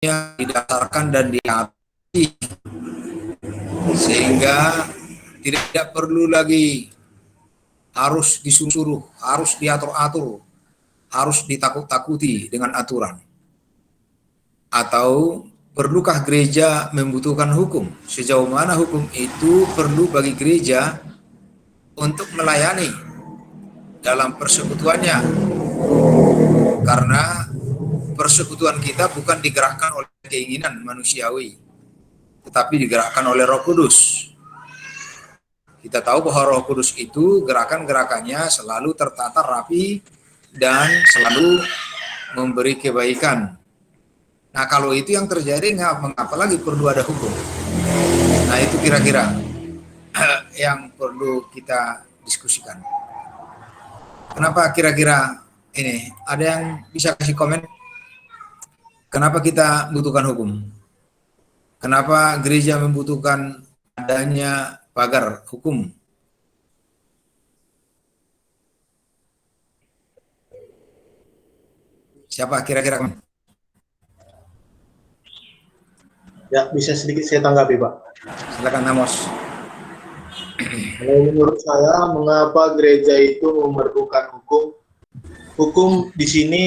didasarkan dan diatur, sehingga tidak perlu lagi harus disuruh, harus diatur-atur, harus ditakut-takuti dengan aturan. Atau perlukah gereja membutuhkan hukum? Sejauh mana hukum itu perlu bagi gereja untuk melayani dalam persekutuannya? Karena persekutuan kita bukan digerakkan oleh keinginan manusiawi, tetapi digerakkan oleh Roh Kudus. Kita tahu bahwa Roh Kudus itu gerakan-gerakannya selalu tertata rapi dan selalu memberi kebaikan. Nah, kalau itu yang terjadi, mengapa lagi perlu ada hukum? Nah, itu kira-kira yang perlu kita diskusikan. Kenapa kira-kira ini? Ada yang bisa kasih komen? Kenapa kita membutuhkan hukum? Kenapa gereja membutuhkan adanya pagar hukum? Siapa kira-kira? Ya, bisa sedikit saya tanggapi, Pak. Silakan, Amos. Menurut saya, mengapa gereja itu memerlukan hukum? Hukum di sini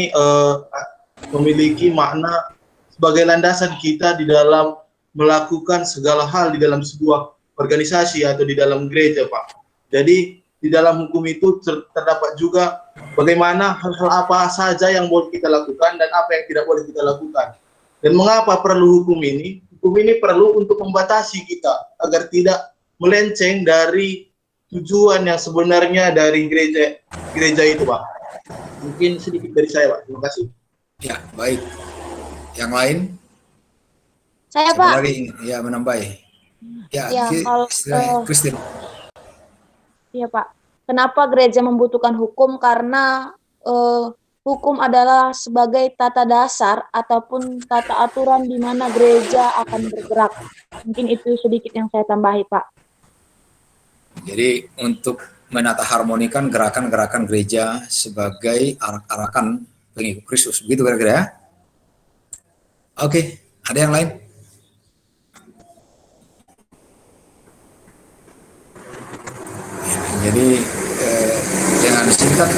memiliki makna sebagai landasan kita di dalam melakukan segala hal di dalam sebuah organisasi atau di dalam gereja, Pak. Jadi, di dalam hukum itu terdapat juga bagaimana hal-hal apa saja yang boleh kita lakukan dan apa yang tidak boleh kita lakukan. Dan mengapa perlu hukum ini? Hukum ini perlu untuk membatasi kita agar tidak melenceng dari tujuan yang sebenarnya dari gereja itu, Pak. Mungkin sedikit dari saya, Pak. Terima kasih. Ya, baik. Yang lain? Saya, Pak. Lagi ya menambah. Ya, kalau Christine. Iya, Pak. Kenapa gereja membutuhkan hukum? Karena hukum adalah sebagai tata dasar ataupun tata aturan di mana gereja akan bergerak. Mungkin itu sedikit yang saya tambahi, Pak. Jadi untuk menata harmonikan gerakan-gerakan gereja sebagai arak-arakan pengikut Kristus. Begitu kira-kira ya? Oke, ada yang lain? Jadi dengan singkat,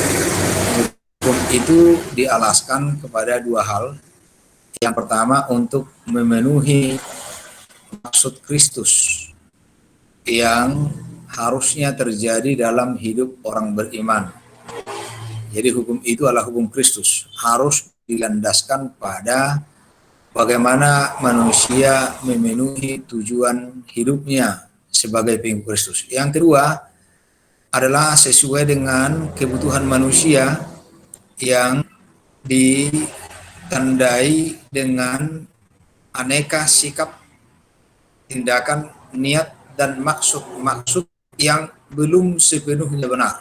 hukum itu dialaskan kepada dua hal. Yang pertama untuk memenuhi maksud Kristus yang harusnya terjadi dalam hidup orang beriman. Jadi hukum itu adalah hukum Kristus, harus dilandaskan pada bagaimana manusia memenuhi tujuan hidupnya sebagai pengikut Kristus. Yang kedua adalah sesuai dengan kebutuhan manusia yang ditandai dengan aneka sikap, tindakan, niat, dan maksud-maksud yang belum sepenuhnya benar.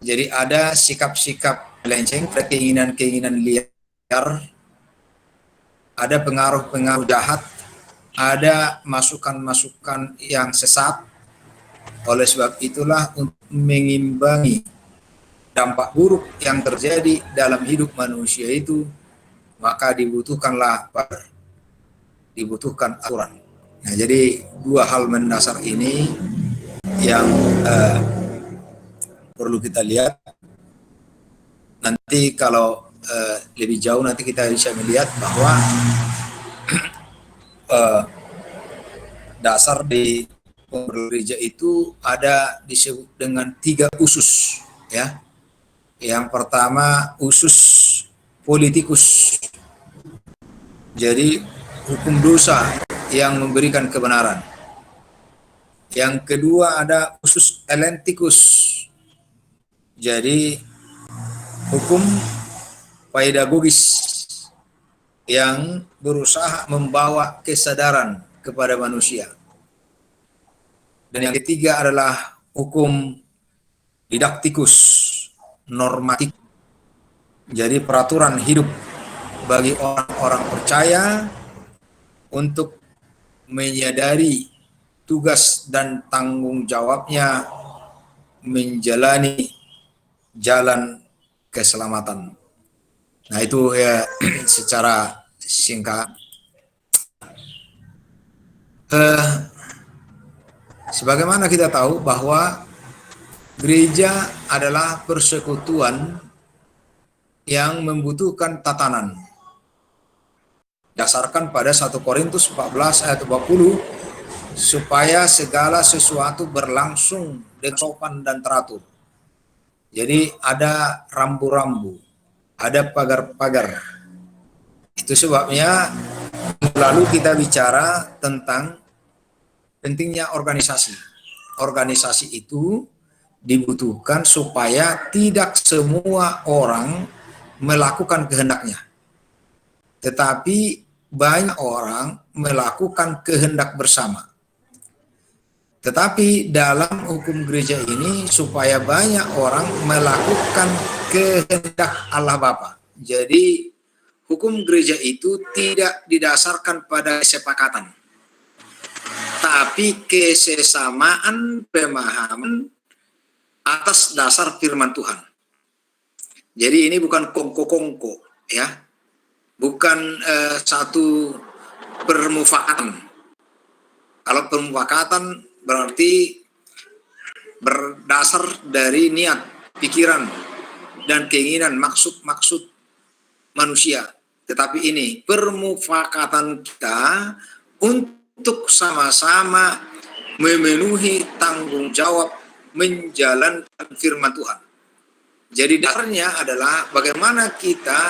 Jadi ada sikap-sikap melenceng, keinginan-keinginan liar, ada pengaruh-pengaruh jahat, ada masukan-masukan yang sesat. Oleh sebab itulah untuk mengimbangi dampak buruk yang terjadi dalam hidup manusia itu, maka dibutuhkan aturan. Nah, jadi dua hal mendasar ini yang perlu kita lihat. Nanti kalau lebih jauh nanti kita bisa melihat bahwa dasar di gereja itu ada disebut dengan 3 usus, ya. Yang pertama usus politikus, jadi hukum dosa yang memberikan kebenaran. Yang kedua ada usus elentikus, jadi hukum pedagogis yang berusaha membawa kesadaran kepada manusia. Dan yang ketiga adalah hukum didaktikus, normatif. Jadi peraturan hidup bagi orang-orang percaya untuk menyadari tugas dan tanggung jawabnya menjalani jalan keselamatan. Nah, itu ya secara singkat. Sebagaimana kita tahu bahwa gereja adalah persekutuan yang membutuhkan tatanan. Dasarkan pada 1 Korintus 14 ayat 20, supaya segala sesuatu berlangsung dengan sopan dan teratur. Jadi ada rambu-rambu, ada pagar-pagar. Itu sebabnya lalu kita bicara tentang pentingnya organisasi. Organisasi itu dibutuhkan supaya tidak semua orang melakukan kehendaknya, tetapi banyak orang melakukan kehendak bersama. Tetapi dalam hukum gereja ini supaya banyak orang melakukan kehendak Allah Bapa. Jadi hukum gereja itu tidak didasarkan pada kesepakatan, tapi kesesamaan pemahaman atas dasar firman Tuhan. Jadi ini bukan kongko-kongko, ya, bukan satu permufakatan. Kalau permufakatan berarti berdasar dari niat, pikiran, dan keinginan, maksud-maksud manusia. Tetapi ini permufakatan kita untuk sama-sama memenuhi tanggung jawab menjalankan firman Tuhan. Jadi dasarnya adalah bagaimana kita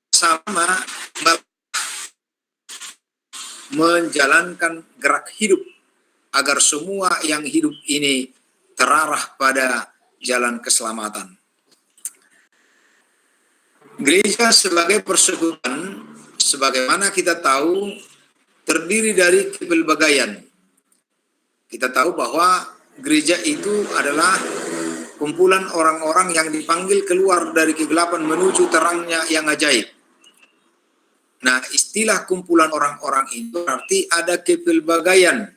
sama menjalankan gerak hidup agar semua yang hidup ini terarah pada jalan keselamatan. Gereja sebagai persekutuan, sebagaimana kita tahu, terdiri dari kepelbagaian. Kita tahu bahwa gereja itu adalah kumpulan orang-orang yang dipanggil keluar dari kegelapan menuju terangnya yang ajaib. Nah, istilah kumpulan orang-orang itu berarti ada kepelbagaian,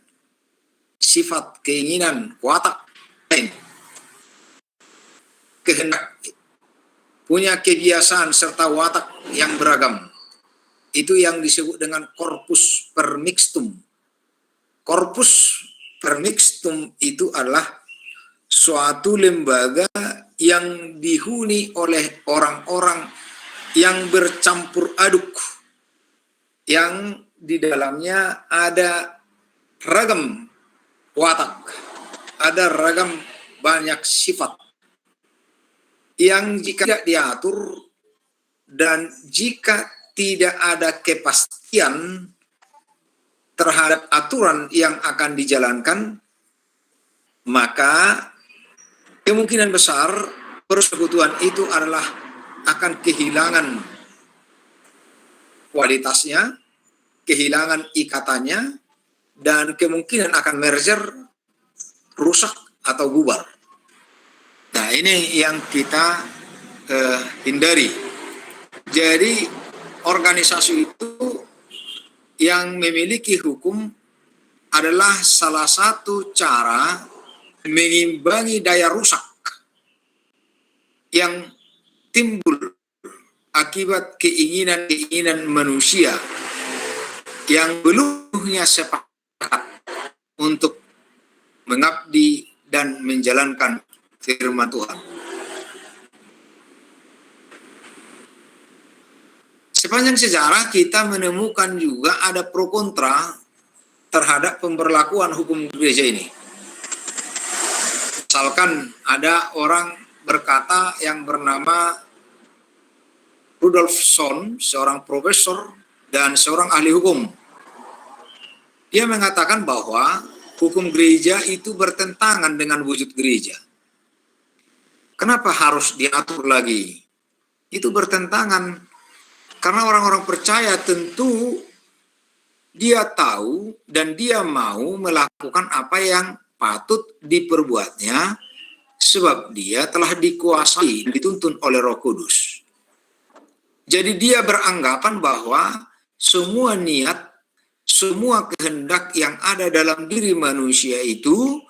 sifat, keinginan, watak, kehendak, punya kebiasaan serta watak yang beragam. Itu yang disebut dengan corpus permixtum. Corpus permixtum itu adalah suatu lembaga yang dihuni oleh orang-orang yang bercampur aduk, yang di dalamnya ada ragam watak, ada ragam banyak sifat yang jika tidak diatur dan jika tidak ada kepastian terhadap aturan yang akan dijalankan, maka kemungkinan besar persekutuan itu adalah akan kehilangan kualitasnya, kehilangan ikatannya, dan kemungkinan akan merger, rusak atau bubar. Nah, ini yang kita hindari. Jadi organisasi itu yang memiliki hukum adalah salah satu cara mengimbangi daya rusak yang timbul akibat keinginan-keinginan manusia yang belumnya sepakat untuk mengabdi dan menjalankan firman Tuhan. Sepanjang sejarah kita menemukan juga ada pro kontra terhadap pemberlakuan hukum gereja ini. Misalkan ada orang berkata yang bernama Rudolf Sohn, seorang profesor dan seorang ahli hukum. Dia mengatakan bahwa hukum gereja itu bertentangan dengan wujud gereja. Kenapa harus diatur lagi? Itu bertentangan karena orang-orang percaya tentu dia tahu dan dia mau melakukan apa yang patut diperbuatnya sebab dia telah dikuasai, dituntun oleh Roh Kudus. Jadi dia beranggapan bahwa semua niat, semua kehendak yang ada dalam diri manusia itu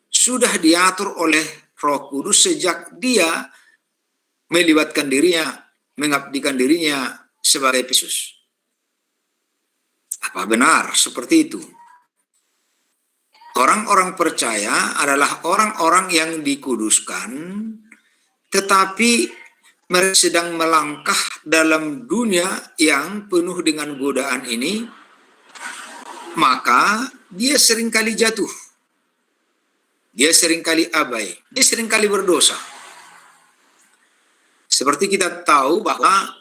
sudah diatur oleh Roh Kudus sejak dia melibatkan dirinya, mengabdikan dirinya sebagai Efesus. Apa benar seperti itu? Orang-orang percaya adalah orang-orang yang dikuduskan, tetapi mereka sedang melangkah dalam dunia yang penuh dengan godaan ini, maka dia seringkali jatuh. Dia seringkali abai. Dia seringkali berdosa. Seperti kita tahu bahwa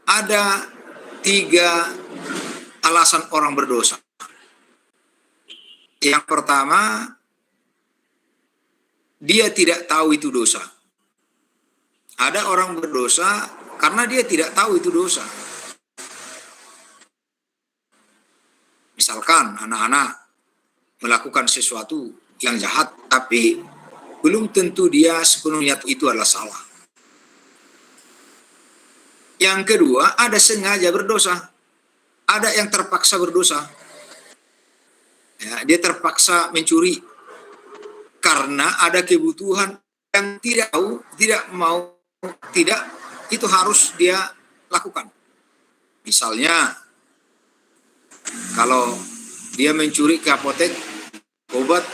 ada 3 alasan orang berdosa. Yang pertama, dia tidak tahu itu dosa. Ada orang berdosa karena dia tidak tahu itu dosa. Misalkan anak-anak melakukan sesuatu yang jahat, tapi belum tentu dia sepenuhnya itu adalah salah. Yang kedua, ada sengaja berdosa. Ada yang terpaksa berdosa. Ya, dia terpaksa mencuri karena ada kebutuhan yang tidak tahu, tidak mau, tidak, itu harus dia lakukan. Misalnya, kalau dia mencuri ke apotek obat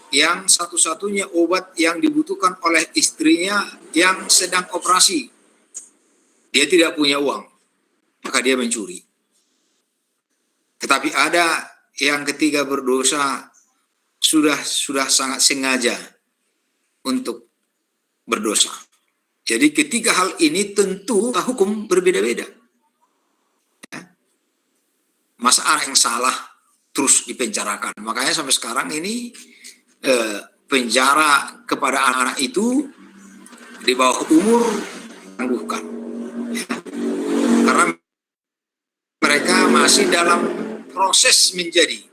yang satu-satunya obat yang dibutuhkan oleh istrinya yang sedang operasi, dia tidak punya uang, maka dia mencuri. Tetapi ada yang ketiga berdosa sudah sangat sengaja untuk berdosa. Jadi ketiga hal ini tentu hukum berbeda-beda. Ya. Masa anak yang salah terus dipenjarakan. Makanya sampai sekarang ini penjara kepada anak-anak itu di bawah umur tangguhkan. Ya. Karena mereka masih dalam proses menjadi.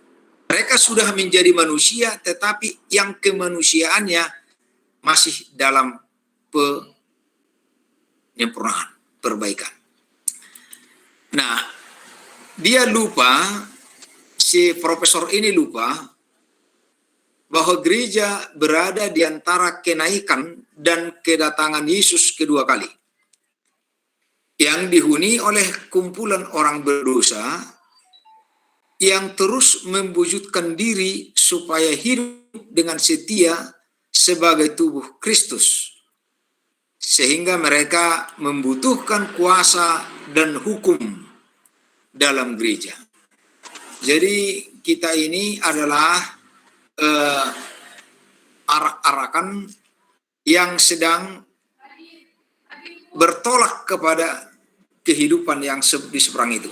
Mereka sudah menjadi manusia, tetapi yang kemanusiaannya masih dalam penyempurnaan, perbaikan. Nah, dia lupa, si profesor ini lupa, bahwa gereja berada di antara kenaikan dan kedatangan Yesus kedua kali. Yang dihuni oleh kumpulan orang berdosa, yang terus membujutkan diri supaya hidup dengan setia sebagai tubuh Kristus. Sehingga mereka membutuhkan kuasa dan hukum dalam gereja. Jadi kita ini adalah arak-arakan yang sedang bertolak kepada kehidupan yang di seberang itu.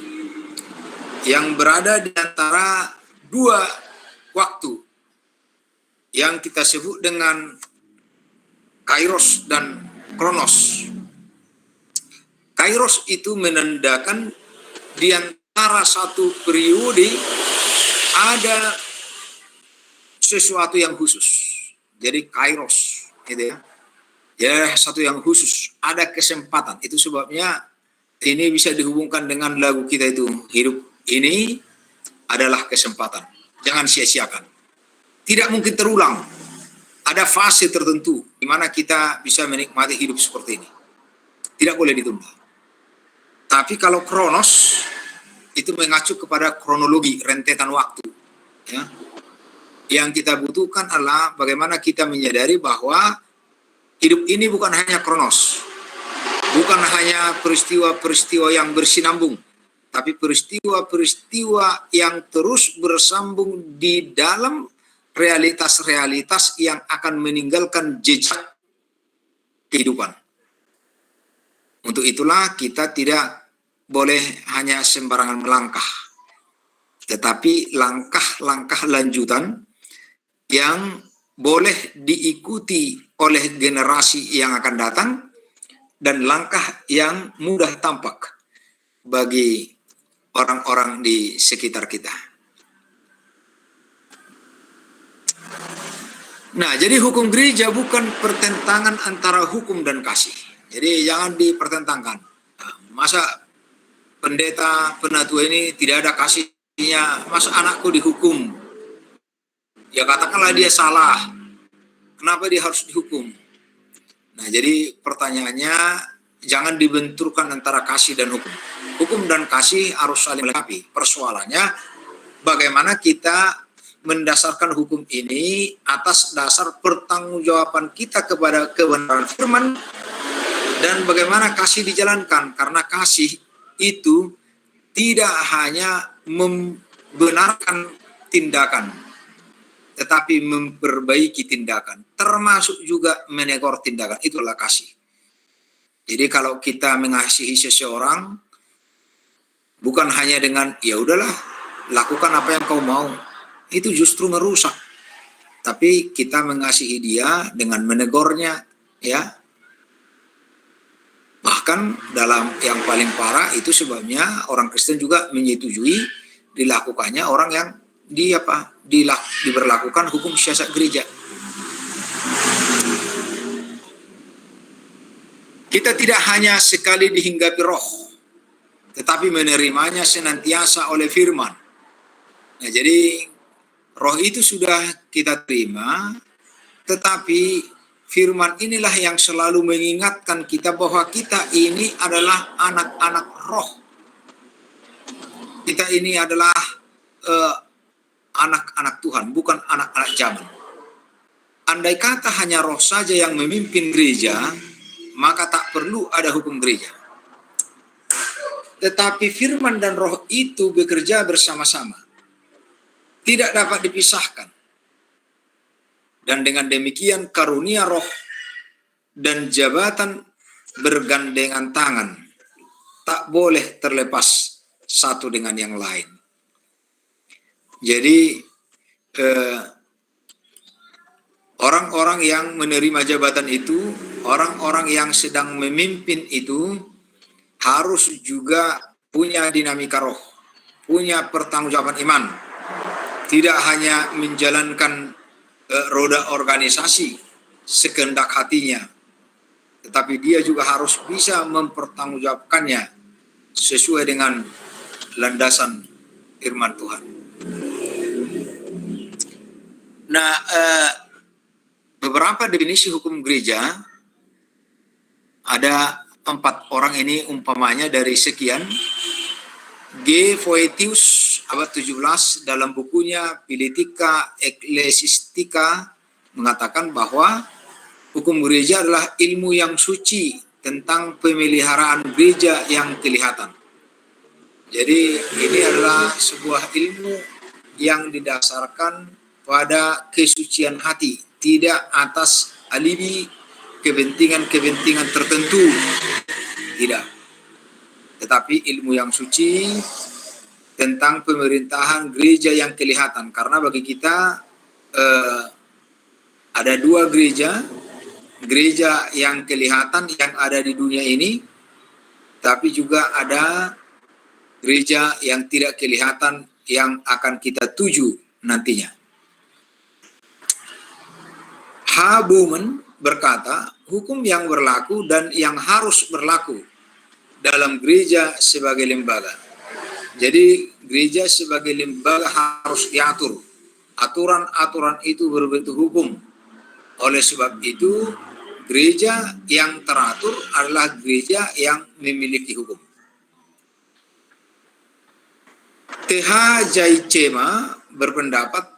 Yang berada di antara 2 waktu yang kita sebut dengan Kairos dan Kronos. Kairos itu menandakan di antara satu periode ada sesuatu yang khusus. Jadi Kairos, gitu ya. Ya, satu yang khusus, ada kesempatan. Itu sebabnya ini bisa dihubungkan dengan lagu kita itu, hidup ini adalah kesempatan. Jangan sia-siakan. Tidak mungkin terulang. Ada fase tertentu di mana kita bisa menikmati hidup seperti ini. Tidak boleh ditunda. Tapi kalau Kronos, itu mengacu kepada kronologi, rentetan waktu. Ya. Yang kita butuhkan adalah bagaimana kita menyadari bahwa hidup ini bukan hanya Kronos. Bukan hanya peristiwa-peristiwa yang bersinambung, tapi peristiwa-peristiwa yang terus bersambung di dalam realitas-realitas yang akan meninggalkan jejak kehidupan. Untuk itulah kita tidak boleh hanya sembarangan melangkah, tetapi langkah-langkah lanjutan yang boleh diikuti oleh generasi yang akan datang dan langkah yang mudah tampak bagi orang-orang di sekitar kita. Nah, jadi hukum gereja bukan pertentangan antara hukum dan kasih. Jadi jangan dipertentangkan. Nah, masa pendeta penatua ini tidak ada kasihnya, masa anakku dihukum? Ya katakanlah dia salah. Kenapa dia harus dihukum? Nah, jadi pertanyaannya, jangan dibenturkan antara kasih dan hukum. Hukum dan kasih harus saling melengkapi. Persoalannya bagaimana kita mendasarkan hukum ini atas dasar pertanggungjawaban kita kepada kebenaran firman, dan bagaimana kasih dijalankan, karena kasih itu tidak hanya membenarkan tindakan, tetapi memperbaiki tindakan, termasuk juga menegur tindakan. Itulah kasih. Jadi kalau kita mengasihi seseorang, bukan hanya dengan ya udahlah, lakukan apa yang kau mau, itu justru merusak. Tapi kita mengasihi dia dengan menegurnya, ya. Bahkan dalam yang paling parah itu sebabnya orang Kristen juga menyetujui dilakukannya orang yang diberlakukan hukum syariat gereja. Kita tidak hanya sekali dihinggapi roh, tetapi menerimanya senantiasa oleh firman. Nah, jadi roh itu sudah kita terima, tetapi firman inilah yang selalu mengingatkan kita bahwa kita ini adalah anak-anak roh. Kita ini adalah anak-anak Tuhan, bukan anak-anak zaman. Andai kata hanya roh saja yang memimpin gereja, maka tak perlu ada hukum gereja. Tetapi firman dan roh itu bekerja bersama-sama, tidak dapat dipisahkan. Dan dengan demikian karunia roh dan jabatan bergandengan tangan, tak boleh terlepas satu dengan yang lain. Jadi orang-orang yang menerima jabatan itu, orang-orang yang sedang memimpin itu harus juga punya dinamika roh, punya pertanggungjawaban iman. Tidak hanya menjalankan roda organisasi sekehendak hatinya, tetapi dia juga harus bisa mempertanggungjawabkannya sesuai dengan landasan firman Tuhan. Nah, beberapa definisi hukum gereja, ada 4 orang ini umpamanya dari sekian. G. Foetius abad 17 dalam bukunya Politica Ecclesiastica mengatakan bahwa hukum gereja adalah ilmu yang suci tentang pemeliharaan gereja yang kelihatan. Jadi ini adalah sebuah ilmu yang didasarkan pada kesucian hati, tidak atas alibi kepentingan-kepentingan tertentu, tidak. Tetapi ilmu yang suci tentang pemerintahan gereja yang kelihatan. Karena bagi kita ada 2 gereja, gereja yang kelihatan yang ada di dunia ini, tapi juga ada gereja yang tidak kelihatan yang akan kita tuju nantinya. H. Bowman berkata, hukum yang berlaku dan yang harus berlaku dalam gereja sebagai lembaga. Jadi gereja sebagai lembaga harus diatur. Aturan-aturan itu berbentuk hukum. Oleh sebab itu, gereja yang teratur adalah gereja yang memiliki hukum. T.H. Jaicema berpendapat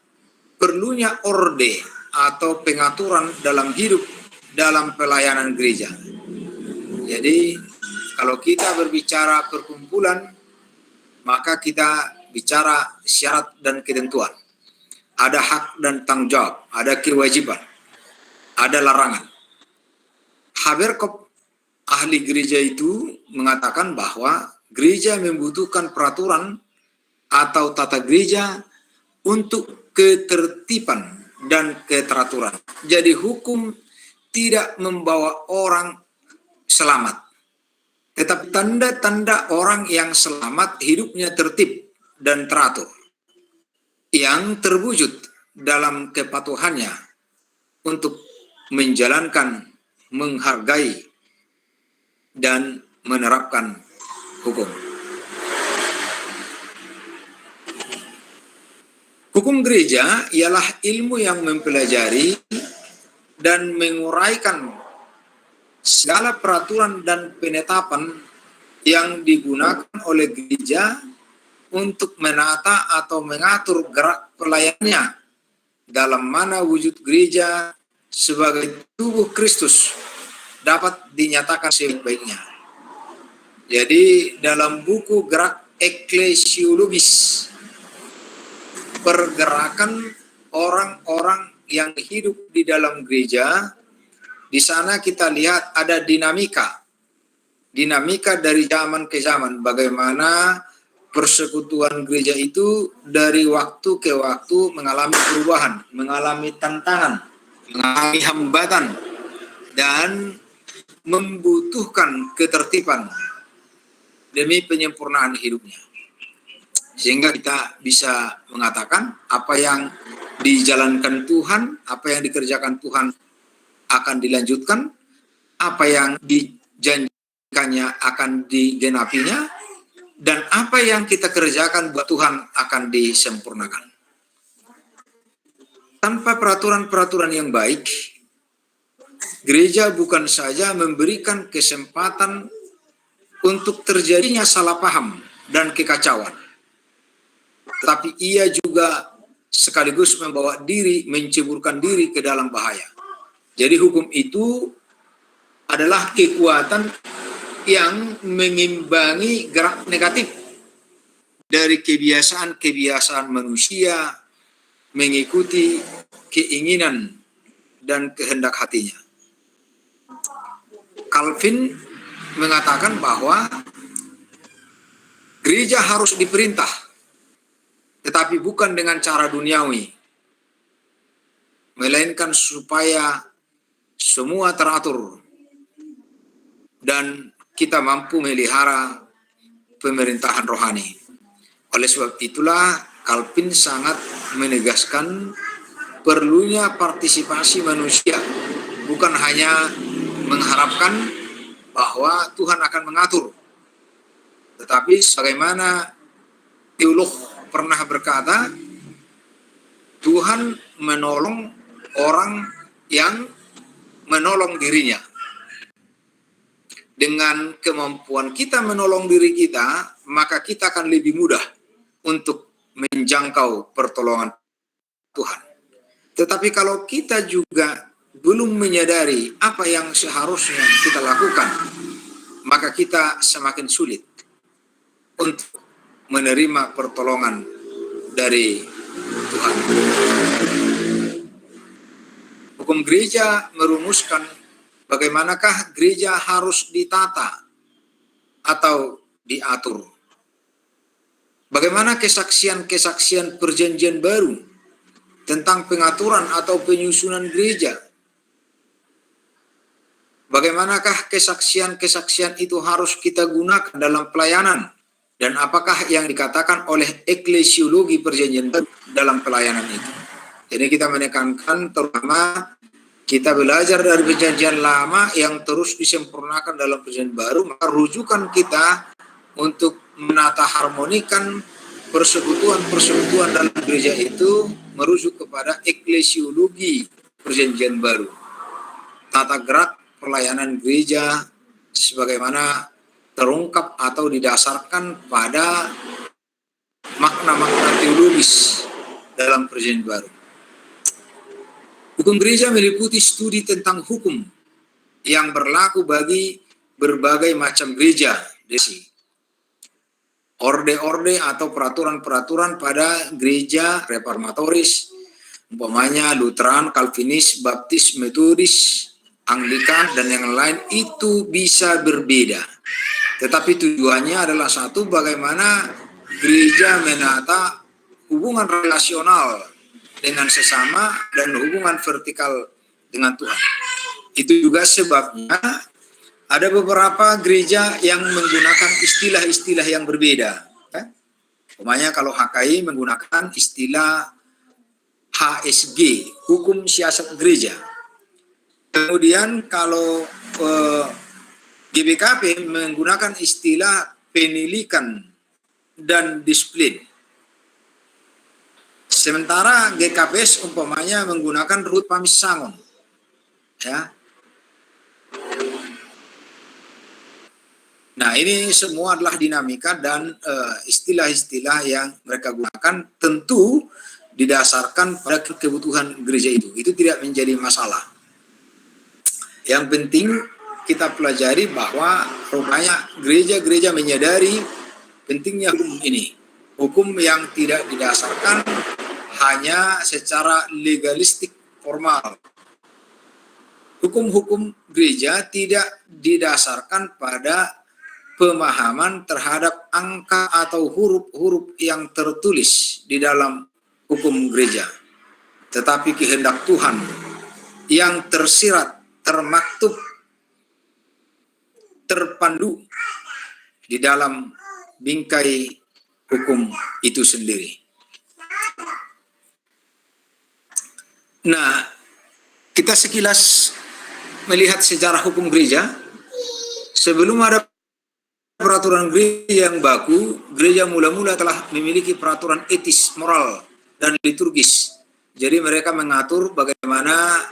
perlunya orde atau pengaturan dalam hidup dalam pelayanan gereja. Jadi kalau kita berbicara perkumpulan, maka kita bicara syarat dan ketentuan. Ada hak dan tanggung jawab, ada kewajiban, ada larangan. Haberkop, ahli gereja itu, mengatakan bahwa gereja membutuhkan peraturan atau tata gereja untuk ketertiban dan keteraturan. Jadi hukum tidak membawa orang selamat, tetapi tanda-tanda orang yang selamat hidupnya tertib dan teratur, yang terwujud dalam kepatuhannya untuk menjalankan, menghargai, dan menerapkan hukum. Hukum gereja ialah ilmu yang mempelajari dan menguraikan segala peraturan dan penetapan yang digunakan oleh gereja untuk menata atau mengatur gerak pelayannya, dalam mana wujud gereja sebagai tubuh Kristus dapat dinyatakan sebaik-baiknya. Jadi dalam buku Gerak Eklesiologis, pergerakan orang-orang yang hidup di dalam gereja, di sana kita lihat ada dinamika dari zaman ke zaman, bagaimana persekutuan gereja itu dari waktu ke waktu mengalami perubahan, mengalami tantangan, mengalami hambatan, dan membutuhkan ketertiban demi penyempurnaan hidupnya. Sehingga kita bisa mengatakan apa yang dijalankan Tuhan, apa yang dikerjakan Tuhan akan dilanjutkan, apa yang dijanjikannya akan digenapinya, dan apa yang kita kerjakan buat Tuhan akan disempurnakan. Tanpa peraturan-peraturan yang baik, gereja bukan saja memberikan kesempatan untuk terjadinya salah paham dan kekacauan, tetapi ia juga sekaligus menceburkan diri ke dalam bahaya. Jadi hukum itu adalah kekuatan yang mengimbangi gerak negatif dari kebiasaan-kebiasaan manusia mengikuti keinginan dan kehendak hatinya. Calvin mengatakan bahwa gereja harus diperintah, tetapi bukan dengan cara duniawi, melainkan supaya semua teratur dan kita mampu melihara pemerintahan rohani. Oleh sebab itulah Calvin sangat menegaskan perlunya partisipasi manusia, bukan hanya mengharapkan bahwa Tuhan akan mengatur, tetapi sebagaimana teolog pernah berkata, Tuhan menolong orang yang menolong dirinya. Dengan kemampuan kita menolong diri kita, maka kita akan lebih mudah untuk menjangkau pertolongan Tuhan. Tetapi kalau kita juga belum menyadari apa yang seharusnya kita lakukan, maka kita semakin sulit untuk menerima pertolongan dari Tuhan. Hukum gereja merumuskan bagaimanakah gereja harus ditata atau diatur. Bagaimana kesaksian-kesaksian perjanjian baru tentang pengaturan atau penyusunan gereja. Bagaimanakah kesaksian-kesaksian itu harus kita gunakan dalam pelayanan, dan apakah yang dikatakan oleh eklesiologi perjanjian baru dalam pelayanan itu. Jadi kita menekankan terutama kita belajar dari perjanjian lama yang terus disempurnakan dalam perjanjian baru, maka rujukan kita untuk menata harmonikan persekutuan-persekutuan dalam gereja itu merujuk kepada eklesiologi perjanjian baru. Tata gerak pelayanan gereja sebagaimana terungkap atau didasarkan pada makna-makna teologis dalam perjanjian baru. Hukum gereja meliputi studi tentang hukum yang berlaku bagi berbagai macam gereja, orde-orde atau peraturan-peraturan pada gereja reformatoris, umpamanya Lutheran, Calvinis, Baptis, Metodis, Anglikan, dan yang lain itu bisa berbeda. Tetapi tujuannya adalah satu, bagaimana gereja menata hubungan relasional dengan sesama dan hubungan vertikal dengan Tuhan. Itu juga sebabnya ada beberapa gereja yang menggunakan istilah-istilah yang berbeda. Umpamanya kalau HKI menggunakan istilah HSG, Hukum Siasat Gereja. Kemudian kalau GBKP menggunakan istilah penilikan dan disiplin. Sementara GKPS umpamanya menggunakan Ruth Pamisangon. Ya. Nah, ini semua adalah dinamika dan istilah-istilah yang mereka gunakan tentu didasarkan pada kebutuhan gereja itu. Itu tidak menjadi masalah. Yang penting kita pelajari bahwa rupanya gereja-gereja menyadari pentingnya hukum ini. Hukum yang tidak didasarkan hanya secara legalistik formal. Hukum-hukum gereja tidak didasarkan pada pemahaman terhadap angka atau huruf-huruf yang tertulis di dalam hukum gereja, tetapi kehendak Tuhan yang tersirat, termaktub, terpandu di dalam bingkai hukum itu sendiri. Nah, kita sekilas melihat sejarah hukum gereja. Sebelum ada peraturan gereja yang baku, gereja mula-mula telah memiliki peraturan etis, moral, dan liturgis. Jadi mereka mengatur bagaimana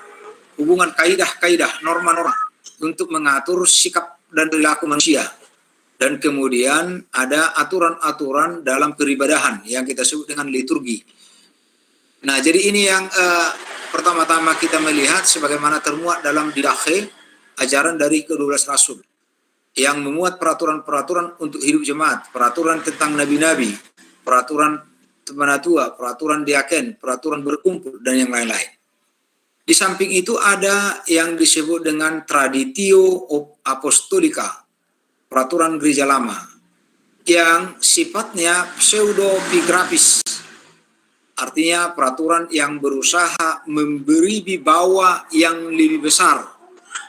hubungan kaidah-kaidah, norma-norma untuk mengatur sikap dan perilaku manusia. Dan kemudian ada aturan-aturan dalam peribadahan yang kita sebut dengan liturgi. Nah, jadi ini yang pertama-tama kita melihat sebagaimana termuat dalam Didache, ajaran dari ke-12 Rasul, yang memuat peraturan-peraturan untuk hidup jemaat, peraturan tentang nabi-nabi, peraturan penatua, peraturan diaken, peraturan berkumpul, dan yang lain-lain. Di samping itu ada yang disebut dengan Traditio Apostolica, peraturan gereja lama, yang sifatnya pseudo-epigrafis, artinya peraturan yang berusaha memberi wibawa yang lebih besar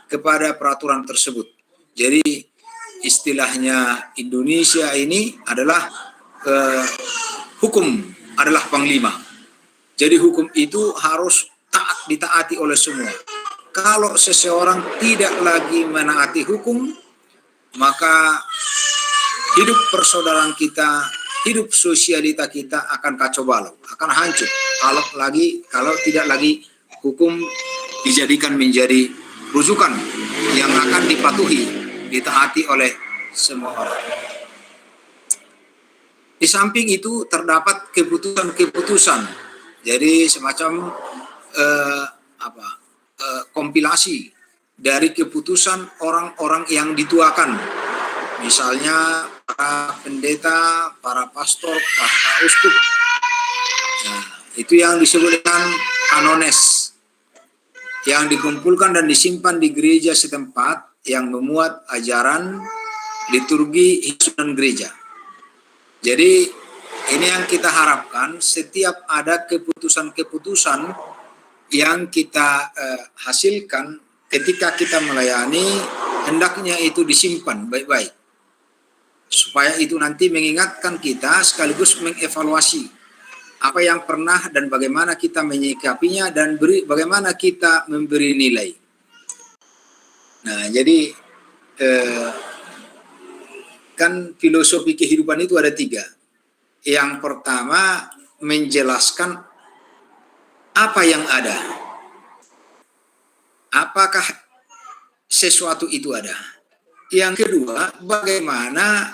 kepada peraturan tersebut. Jadi istilahnya Indonesia ini adalah hukum adalah panglima. Jadi hukum itu harus ditaati oleh semua. Kalau seseorang tidak lagi menaati hukum, maka hidup persaudaraan kita, hidup sosialita kita akan kacau balau, akan hancur. Kalau tidak lagi hukum dijadikan menjadi rujukan yang akan dipatuhi, ditaati oleh semua orang. Di samping itu terdapat keputusan-keputusan, jadi semacam kompilasi dari keputusan orang-orang yang dituakan, misalnya para pendeta, para pastor, para uskup. Nah, itu yang disebut dengan kanones, yang dikumpulkan dan disimpan di gereja setempat yang memuat ajaran liturgi hisunan gereja. Jadi ini yang kita harapkan, setiap ada keputusan-keputusan yang kita hasilkan ketika kita melayani, hendaknya itu disimpan baik-baik, supaya itu nanti mengingatkan kita sekaligus mengevaluasi apa yang pernah dan bagaimana kita menyikapinya dan bagaimana kita memberi nilai. Nah, jadi kan filosofi kehidupan itu ada 3. Yang pertama, menjelaskan apa yang ada. Apakah sesuatu itu ada? Yang kedua, bagaimana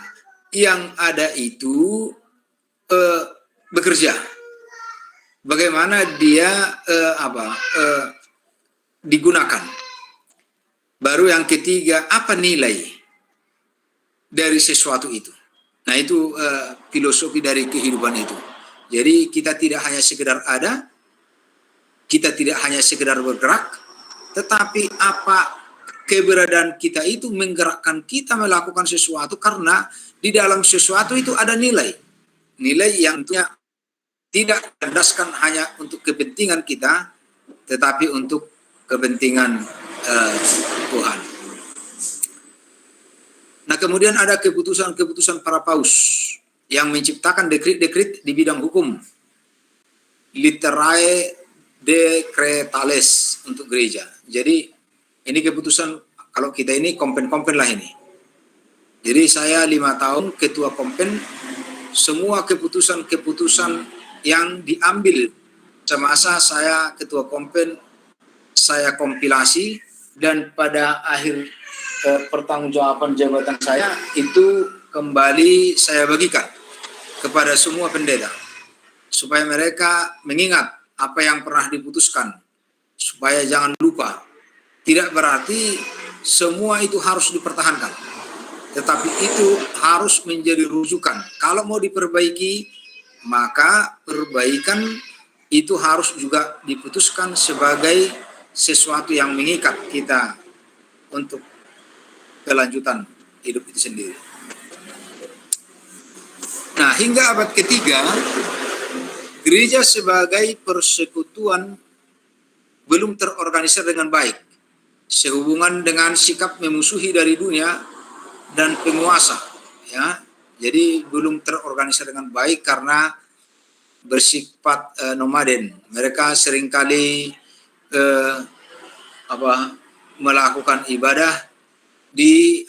yang ada itu bekerja? Bagaimana dia digunakan? Baru yang ketiga, apa nilai dari sesuatu itu? Nah, itu filosofi dari kehidupan itu. Jadi kita tidak hanya sekedar ada, kita tidak hanya sekedar bergerak, tetapi apa keberadaan kita itu menggerakkan kita melakukan sesuatu, karena di dalam sesuatu itu ada nilai. Nilai yang tidak berdasarkan hanya untuk kepentingan kita, tetapi untuk kepentingan Tuhan. Nah, kemudian ada keputusan-keputusan para paus yang menciptakan dekret-dekret di bidang hukum, literae decretales untuk gereja. Jadi ini keputusan, kalau kita ini kompen-kompen lah ini. Jadi saya 5 tahun ketua kompen, semua keputusan-keputusan yang diambil semasa saya ketua kompen, saya kompilasi, dan pada akhir pertanggungjawaban jabatan saya itu kembali saya bagikan kepada semua pendeta supaya mereka mengingat apa yang pernah diputuskan, supaya jangan lupa. Tidak berarti semua itu harus dipertahankan, tetapi itu harus menjadi rujukan. Kalau mau diperbaiki, maka perbaikan itu harus juga diputuskan sebagai sesuatu yang mengikat kita untuk kelanjutan hidup itu sendiri. Nah, hingga abad ketiga, gereja sebagai persekutuan belum terorganisir dengan baik, sehubungan dengan sikap memusuhi dari dunia dan penguasa. Ya, jadi belum terorganisir dengan baik karena bersifat nomaden. Mereka seringkali melakukan ibadah di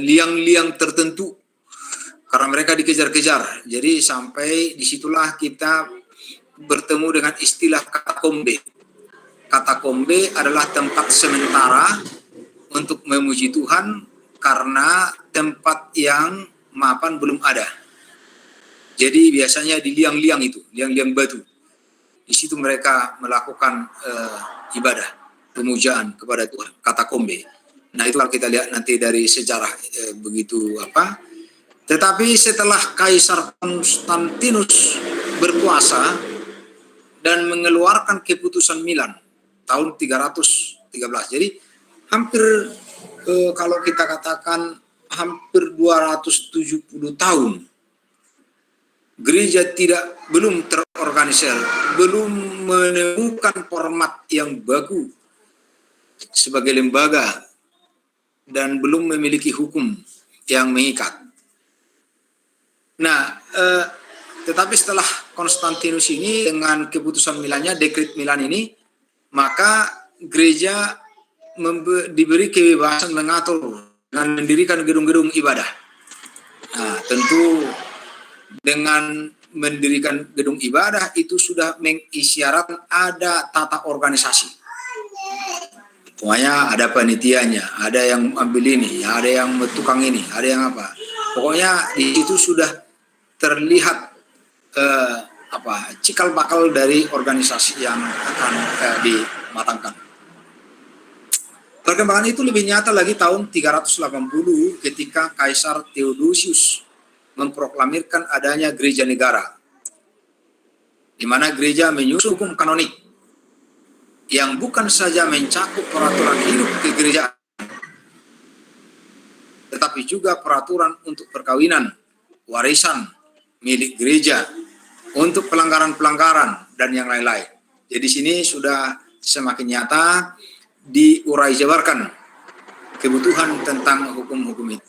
liang-liang tertentu karena mereka dikejar-kejar. Jadi sampai disitulah kita bertemu dengan istilah katakombe. Katakombe adalah tempat sementara untuk memuji Tuhan karena tempat yang mapan belum ada. Jadi biasanya di liang-liang itu, liang-liang batu. Di situ mereka melakukan ibadah, pemujaan kepada Tuhan, katakombe. Nah, itu kalau kita lihat nanti dari sejarah begitu apa. Tetapi setelah Kaisar Konstantinus berkuasa dan mengeluarkan keputusan Milan tahun 313. Jadi hampir kalau kita katakan hampir 270 tahun gereja belum terorganisir, belum menemukan format yang baku sebagai lembaga dan belum memiliki hukum yang mengikat. Nah, tetapi setelah Konstantinus ini dengan keputusan Milannya, dekret Milan ini, maka gereja diberi kebebasan mengatur dan mendirikan gedung-gedung ibadah. Nah, tentu dengan mendirikan gedung ibadah itu sudah mengisyaratkan ada tata organisasi. Pokoknya ada panitianya, ada yang ambil ini, ada yang tukang ini, ada yang apa. Pokoknya di situ sudah terlihat cikal bakal dari organisasi yang akan dimatangkan. Perkembangan itu lebih nyata lagi tahun 380 ketika Kaisar Theodosius memproklamirkan adanya gereja negara, di mana gereja menyusun hukum kanonik yang bukan saja mencakup peraturan hidup kegerejaan, tetapi juga peraturan untuk perkawinan, warisan milik gereja, untuk pelanggaran-pelanggaran dan yang lain-lain. Jadi sini sudah semakin nyata diurai jabarkan kebutuhan tentang hukum-hukum itu.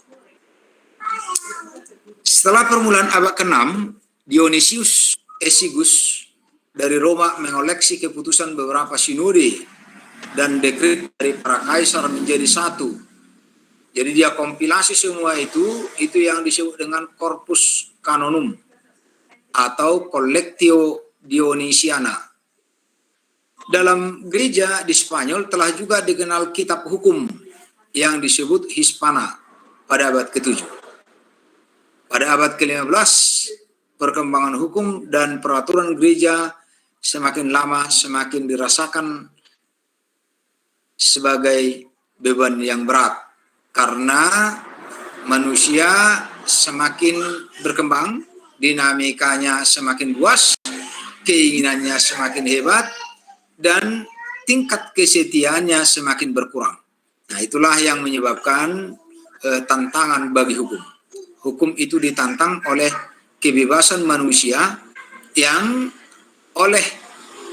Setelah permulaan abad ke-6, Dionysius Esigus dari Roma mengoleksi keputusan beberapa sinode dan dekret dari para kaisar menjadi satu. Jadi dia kompilasi semua itu yang disebut dengan Corpus Canonum atau Collectio Dionysiana. Dalam gereja di Spanyol telah juga dikenal kitab hukum yang disebut Hispana pada abad ke-7. Pada abad ke-15, perkembangan hukum dan peraturan gereja semakin lama semakin dirasakan sebagai beban yang berat karena manusia semakin berkembang, dinamikanya semakin luas, keinginannya semakin hebat, dan tingkat kesetiaannya semakin berkurang. Nah, itulah yang menyebabkan tantangan bagi hukum. Hukum itu ditantang oleh kebebasan manusia yang oleh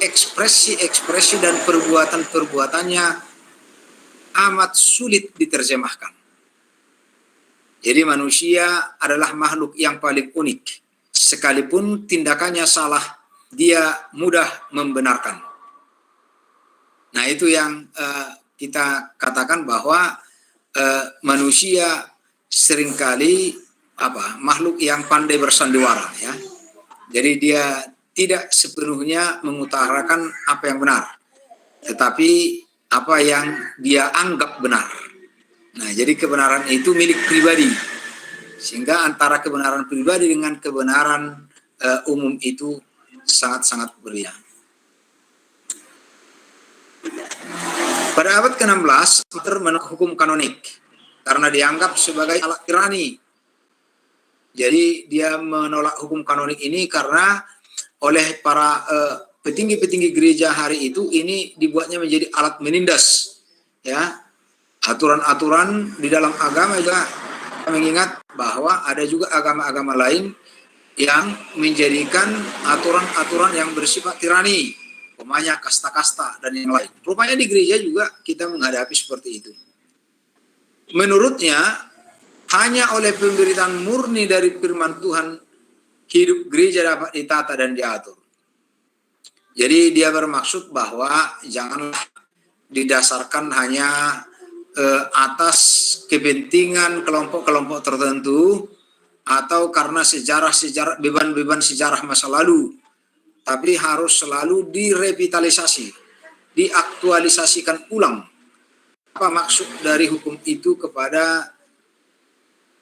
ekspresi-ekspresi dan perbuatan-perbuatannya amat sulit diterjemahkan. Jadi manusia adalah makhluk yang paling unik. Sekalipun tindakannya salah, dia mudah membenarkan. Nah, itu yang kita katakan bahwa manusia seringkali makhluk yang pandai bersandiwara, ya. Jadi dia tidak sepenuhnya mengutarakan apa yang benar, tetapi apa yang dia anggap benar. Nah, jadi kebenaran itu milik pribadi. Sehingga antara kebenaran pribadi dengan kebenaran umum itu sangat-sangat berbeda. Pada abad ke-16, Luther menolak hukum kanonik karena dianggap sebagai alat tirani. Jadi dia menolak hukum kanonik ini karena oleh para petinggi-petinggi gereja hari itu ini dibuatnya menjadi alat menindas, ya, aturan-aturan di dalam agama. Juga mengingat bahwa ada juga agama-agama lain yang menjadikan aturan-aturan yang bersifat tirani, umpamanya kasta-kasta dan yang lain. Rupanya di gereja juga kita menghadapi seperti itu. Menurutnya, hanya oleh pemberitaan murni dari firman Tuhan, hidup gereja dapat ditata dan diatur. Jadi dia bermaksud bahwa janganlah didasarkan hanya atas kepentingan kelompok-kelompok tertentu atau karena sejarah-sejarah, beban-beban sejarah masa lalu, tapi harus selalu direvitalisasi, diaktualisasikan ulang. Apa maksud dari hukum itu kepada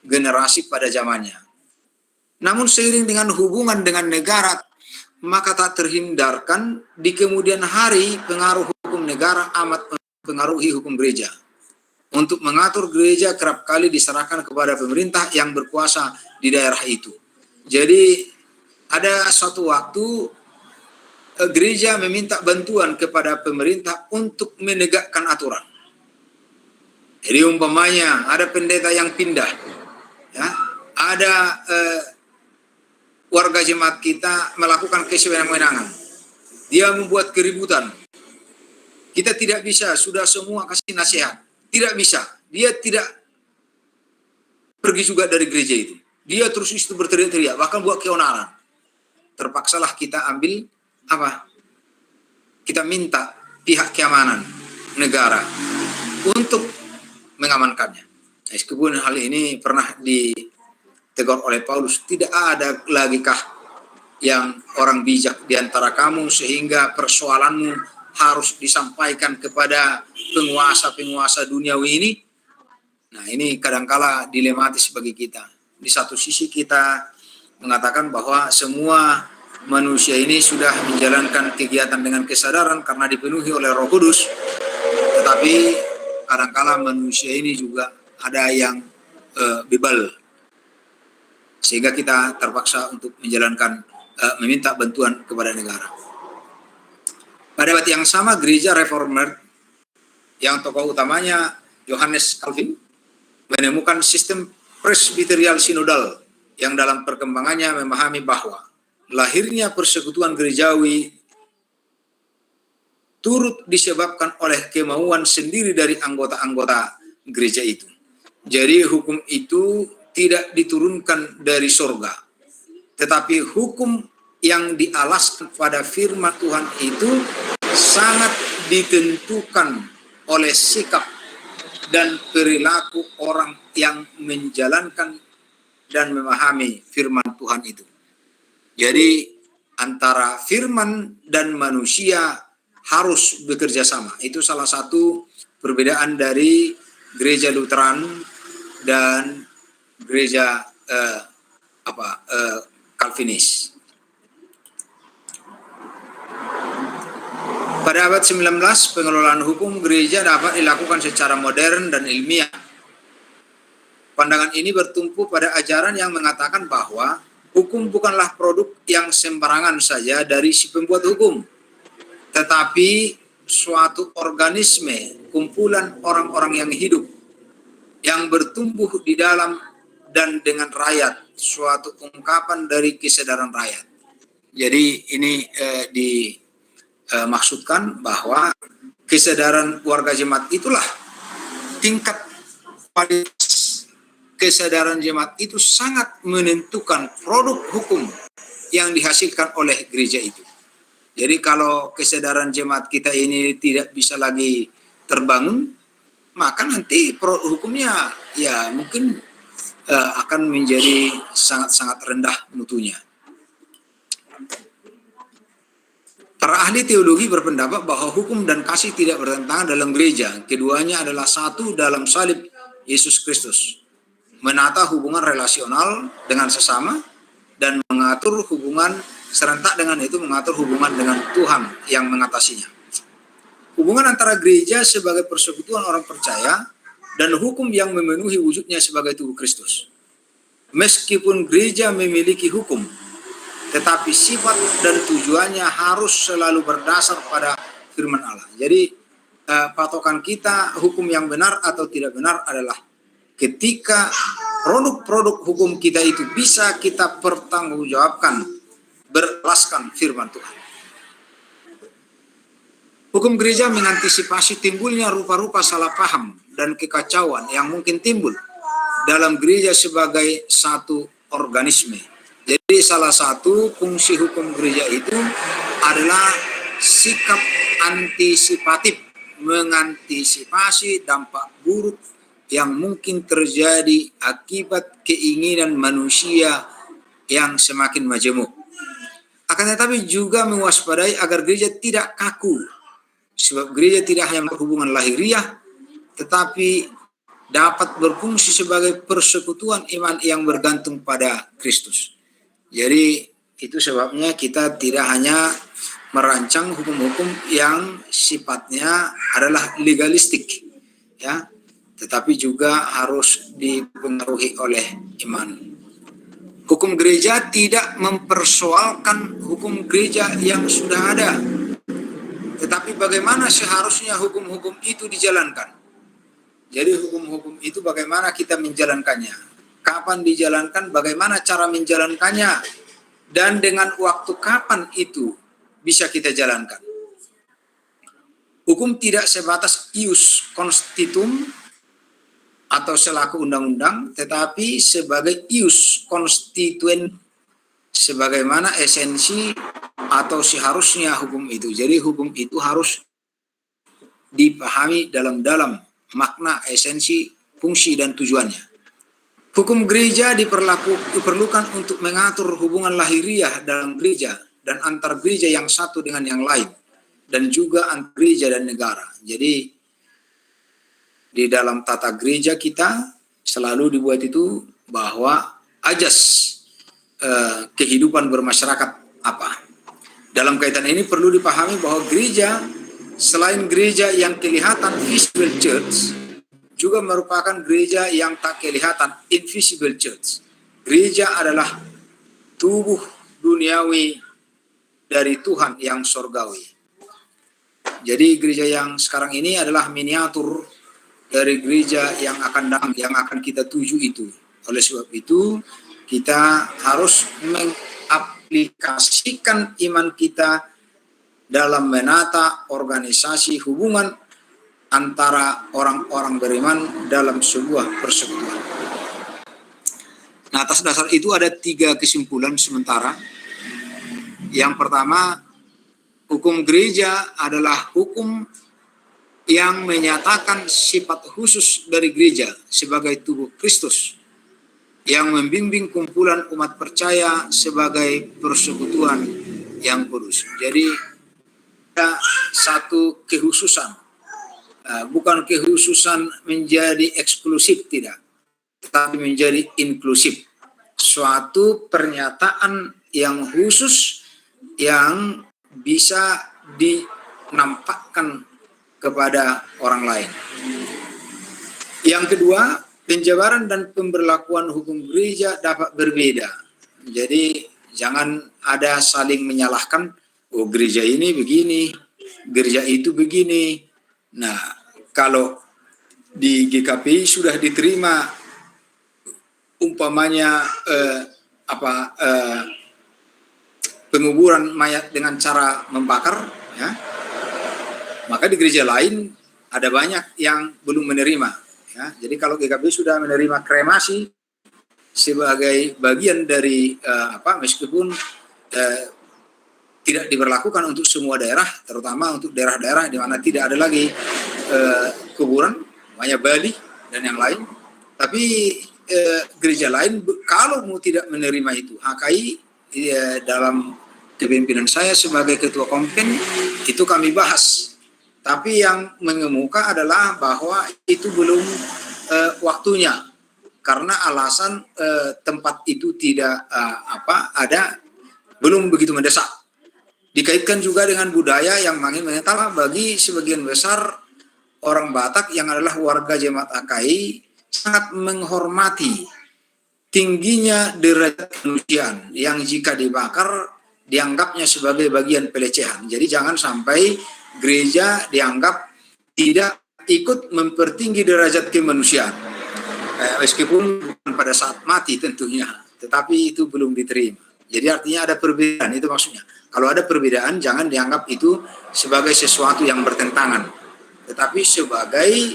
generasi pada zamannya. Namun seiring dengan hubungan dengan negara, maka tak terhindarkan di kemudian hari pengaruh hukum negara amat mempengaruhi hukum gereja. Untuk mengatur gereja kerap kali diserahkan kepada pemerintah yang berkuasa di daerah itu. Jadi ada suatu waktu gereja meminta bantuan kepada pemerintah untuk menegakkan aturan. Jadi umpamanya ada pendeta yang pindah, ya, ada warga jemaat kita melakukan kesewenang-wenangan, dia membuat keributan. Kita tidak bisa, sudah semua kasih nasihat, tidak bisa. Dia tidak pergi juga dari gereja itu. Dia terus itu berteriak-teriak, bahkan buat keonaran. Terpaksalah kita ambil apa? Kita minta pihak keamanan negara untuk mengamankannya. Meskipun hal ini pernah ditegur oleh Paulus, tidak ada lagi kah yang orang bijak di antara kamu sehingga persoalanmu harus disampaikan kepada penguasa-penguasa duniawi ini? Nah, ini kadangkala dilematis bagi kita. Di satu sisi kita mengatakan bahwa semua manusia ini sudah menjalankan kegiatan dengan kesadaran karena dipenuhi oleh Roh Kudus, tetapi kadangkala manusia ini juga ada yang bebal, sehingga kita terpaksa untuk menjalankan meminta bantuan kepada negara. Pada waktu yang sama, gereja reformer yang tokoh utamanya Johannes Calvin menemukan sistem presbyterial sinodal yang dalam perkembangannya memahami bahwa lahirnya persekutuan gerejawi turut disebabkan oleh kemauan sendiri dari anggota-anggota gereja itu. Jadi hukum itu tidak diturunkan dari surga, tetapi hukum yang dialaskan pada firman Tuhan itu sangat ditentukan oleh sikap dan perilaku orang yang menjalankan dan memahami firman Tuhan itu. Jadi antara firman dan manusia harus bekerja sama. Itu salah satu perbedaan dari gereja Lutheran dan gereja Calvinis. Pada abad 19, pengelolaan hukum gereja dapat dilakukan secara modern dan ilmiah. Pandangan ini bertumpu pada ajaran yang mengatakan bahwa hukum bukanlah produk yang sembarangan saja dari si pembuat hukum, tetapi suatu organisme, kumpulan orang-orang yang hidup, yang bertumbuh di dalam dan dengan rakyat, suatu ungkapan dari kesadaran rakyat. Jadi ini dimaksudkan bahwa kesadaran warga jemaat itulah tingkat kualitas kesadaran jemaat itu sangat menentukan produk hukum yang dihasilkan oleh gereja itu. Jadi kalau kesadaran jemaat kita ini tidak bisa lagi terbangun, maka nanti produk hukumnya ya mungkin akan menjadi sangat-sangat rendah mutunya. Para ahli teologi berpendapat bahwa hukum dan kasih tidak bertentangan dalam gereja. Keduanya adalah satu dalam salib Yesus Kristus. Menata hubungan relasional dengan sesama dan mengatur hubungan serentak dengan itu mengatur hubungan dengan Tuhan yang mengatasinya. Hubungan antara gereja sebagai persekutuan orang percaya dan hukum yang memenuhi wujudnya sebagai tubuh Kristus. Meskipun gereja memiliki hukum, tetapi sifat dan tujuannya harus selalu berdasar pada firman Allah. Jadi patokan kita hukum yang benar atau tidak benar adalah ketika produk-produk hukum kita itu bisa kita pertanggungjawabkan beralaskan firman Tuhan. Hukum gereja mengantisipasi timbulnya rupa-rupa salah paham dan kekacauan yang mungkin timbul dalam gereja sebagai satu organisme. Jadi salah satu fungsi hukum gereja itu adalah sikap antisipatif, mengantisipasi dampak buruk yang mungkin terjadi akibat keinginan manusia yang semakin majemuk. Akan tetapi juga mewaspadai agar gereja tidak kaku, sebab gereja tidak hanya berhubungan lahiriah, tetapi dapat berfungsi sebagai persekutuan iman yang bergantung pada Kristus. Jadi itu sebabnya kita tidak hanya merancang hukum-hukum yang sifatnya adalah legalistik, ya, tetapi juga harus dipengaruhi oleh iman. Hukum gereja tidak mempersoalkan hukum gereja yang sudah ada, tetapi bagaimana seharusnya hukum-hukum itu dijalankan. Jadi hukum-hukum itu bagaimana kita menjalankannya, kapan dijalankan, bagaimana cara menjalankannya, dan dengan waktu kapan itu bisa kita jalankan. Hukum tidak sebatas ius constitutum atau selaku undang-undang, tetapi sebagai ius constituent, sebagaimana esensi atau seharusnya hukum itu. Jadi hukum itu harus dipahami dalam makna, esensi, fungsi, dan tujuannya. Hukum gereja diperlukan untuk mengatur hubungan lahiriah dalam gereja dan antar gereja yang satu dengan yang lain, dan juga antar gereja dan negara. Jadi di dalam tata gereja kita selalu dibuat itu bahwa ajas kehidupan bermasyarakat apa. Dalam kaitan ini perlu dipahami bahwa gereja selain gereja yang kelihatan visible church, juga merupakan gereja yang tak kelihatan invisible church. Gereja adalah tubuh duniawi dari Tuhan yang sorgawi. Jadi gereja yang sekarang ini adalah miniatur dari gereja yang akan kita tuju itu. Oleh sebab itu kita harus mengaplikasikan iman kita dalam menata organisasi hubungan antara orang-orang beriman dalam sebuah persekutuan. Nah, atas dasar itu ada 3 kesimpulan sementara. Yang pertama, hukum gereja adalah hukum yang menyatakan sifat khusus dari gereja sebagai tubuh Kristus, yang membimbing kumpulan umat percaya sebagai persekutuan yang kudus. Jadi ada satu kekhususan, bukan kekhususan menjadi eksklusif, tidak, tetapi menjadi inklusif. Suatu pernyataan yang khusus yang bisa dinampakkan kepada orang lain. Yang kedua, penjabaran dan pemberlakuan hukum gereja dapat berbeda. Jadi jangan ada saling menyalahkan, oh gereja ini begini, gereja itu begini. Nah, kalau di GKPI sudah diterima umpamanya penguburan mayat dengan cara membakar, ya, maka di gereja lain ada banyak yang belum menerima. Ya. Jadi kalau GKPI sudah menerima kremasi sebagai bagian dari meskipun tidak diberlakukan untuk semua daerah, terutama untuk daerah-daerah di mana tidak ada lagi kuburan, namanya Bali dan yang lain. Tapi gereja lain kalau mau tidak menerima itu, HKI dalam kepemimpinan saya sebagai ketua kompen itu kami bahas. Tapi yang mengemuka adalah bahwa itu belum waktunya karena alasan tempat itu tidak belum begitu mendesak. Dikaitkan juga dengan budaya yang makin mengental bagi sebagian besar orang Batak yang adalah warga Jemaat AKI sangat menghormati tingginya derajat kemanusiaan yang jika dibakar dianggapnya sebagai bagian pelecehan. Jadi jangan sampai gereja dianggap tidak ikut mempertinggi derajat kemanusiaan. Meskipun bukan pada saat mati tentunya, tetapi itu belum diterima. Jadi artinya ada perbedaan, itu maksudnya. Kalau ada perbedaan, jangan dianggap itu sebagai sesuatu yang bertentangan, tetapi sebagai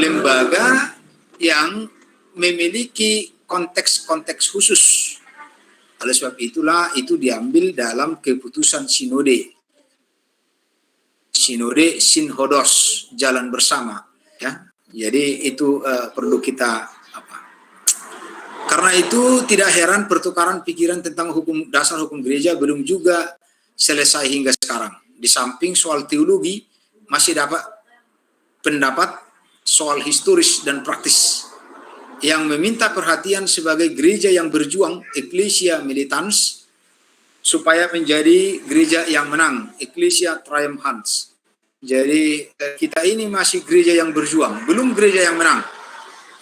lembaga yang memiliki konteks-konteks khusus. Oleh sebab itulah itu diambil dalam keputusan sinode. Sinode sinhodos, jalan bersama. Ya, jadi itu perlu kita Karena itu tidak heran pertukaran pikiran tentang hukum dasar hukum gereja belum juga selesai hingga sekarang. Di samping soal teologi, masih dapat pendapat soal historis dan praktis yang meminta perhatian sebagai gereja yang berjuang, ecclesia militans, supaya menjadi gereja yang menang, ecclesia triumphans. Jadi kita ini masih gereja yang berjuang, belum gereja yang menang.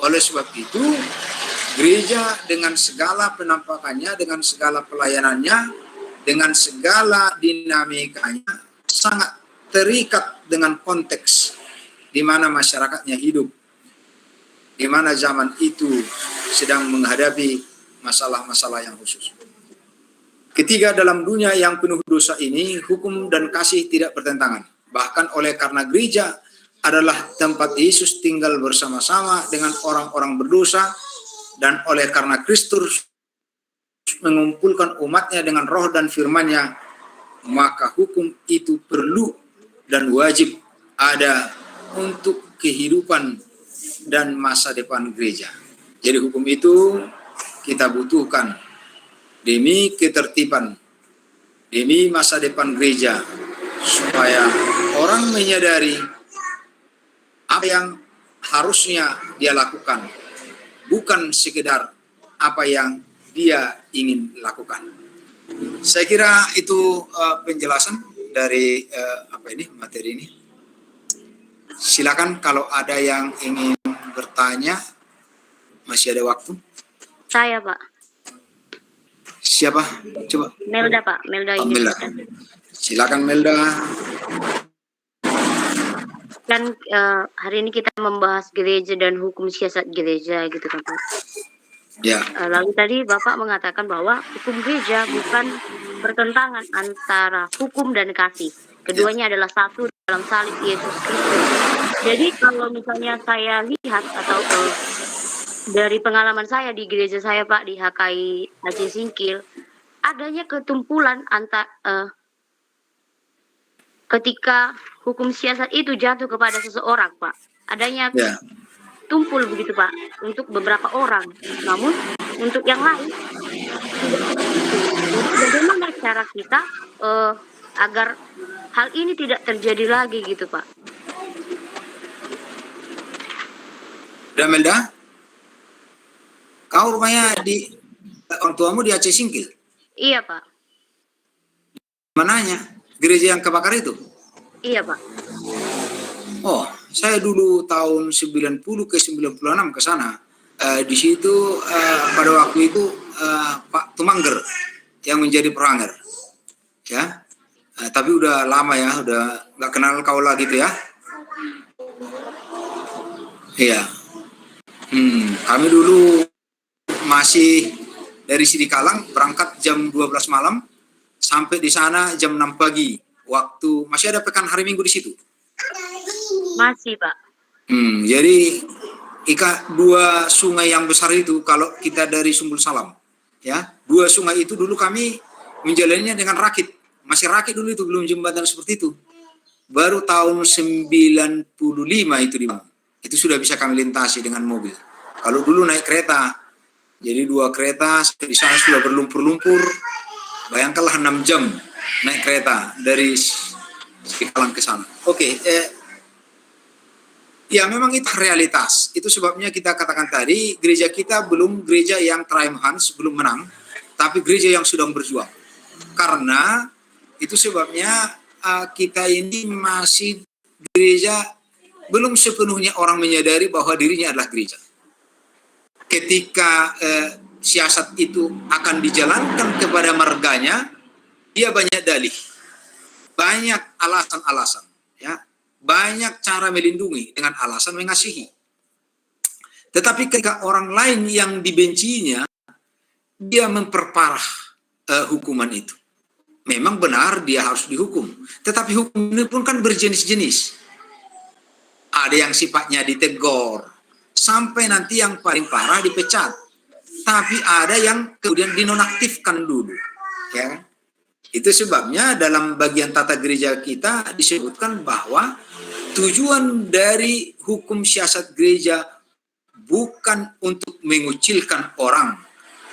Oleh sebab itu, gereja dengan segala penampakannya, dengan segala pelayanannya, dengan segala dinamikanya sangat terikat dengan konteks di mana masyarakatnya hidup, di mana zaman itu sedang menghadapi masalah-masalah yang khusus. Ketiga, dalam dunia yang penuh dosa ini, hukum dan kasih tidak bertentangan. Bahkan oleh karena gereja adalah tempat Yesus tinggal bersama-sama dengan orang-orang berdosa, dan oleh karena Kristus mengumpulkan umatnya dengan roh dan firman-Nya, maka hukum itu perlu dan wajib ada untuk kehidupan dan masa depan gereja. Jadi hukum itu kita butuhkan demi ketertiban, demi masa depan gereja, supaya orang menyadari apa yang harusnya dia lakukan, bukan sekedar apa yang dia ingin lakukan. Saya kira itu penjelasan dari materi ini. Silakan kalau ada yang ingin bertanya, masih ada waktu. Saya, Pak. Siapa? Coba. Melda, Pak. Melda. Melda. Silakan Melda. Kan hari ini kita membahas gereja dan hukum siasat gereja gitu kan Pak. Ya. Lalu tadi Bapak mengatakan bahwa hukum gereja bukan pertentangan antara hukum dan kasih. Keduanya adalah satu dalam salib Yesus Kristus. Jadi kalau misalnya saya lihat atau dari pengalaman saya di gereja saya Pak di HKI Aceh Singkil, adanya ketumpulan ketika hukum siasat itu jatuh kepada seseorang, Pak. Adanya tumpul begitu, Pak, untuk beberapa orang. Namun, untuk yang lain, bagaimana cara kita agar hal ini tidak terjadi lagi gitu, Pak? Melda, kau rumahnya di orang tuamu di Aceh Singkil? Iya, Pak. Mananya? Gereja yang kebakar itu? Iya, Pak. Oh, saya dulu tahun 90 ke 96 ke sana. Di situ pada waktu itu Pak Tumangger yang menjadi peranger. Ya. Tapi udah lama ya, udah nggak kenal kau lagi gitu ya. Iya. Kami dulu masih dari Sidikalang berangkat jam 12 malam. Sampai di sana jam 6 pagi. Waktu masih ada pekan hari Minggu di situ. Masih, Pak. Jadi dua sungai yang besar itu kalau kita dari Sumbul Salam, ya, dua sungai itu dulu kami menjalaninya dengan rakit. Masih rakit dulu itu, belum jembatan seperti itu. Baru tahun 95 itu dibangun. Itu sudah bisa kami lintasi dengan mobil. Kalau dulu naik kereta, jadi dua kereta di sana sudah berlumpur-lumpur. Bayangkanlah 6 jam naik kereta dari Sikalang ke sana. Oke, ya memang itu realitas. Itu sebabnya kita katakan tadi, gereja kita belum gereja yang triumphant, belum menang, tapi gereja yang sudah berjuang. Karena itu sebabnya kita ini masih gereja, belum sepenuhnya orang menyadari bahwa dirinya adalah gereja. Ketika siasat itu akan dijalankan kepada marganya, dia banyak dalih, banyak alasan-alasan, ya, banyak cara melindungi dengan alasan mengasihi. Tetapi ketika orang lain yang dibencinya, dia memperparah hukuman itu. Memang benar dia harus dihukum, tetapi hukum ini pun kan berjenis-jenis. Ada yang sifatnya ditegur, sampai nanti yang paling parah dipecat. Tapi ada yang kemudian dinonaktifkan dulu, ya kan? Itu sebabnya dalam bagian tata gereja kita disebutkan bahwa tujuan dari hukum siasat gereja bukan untuk mengucilkan orang,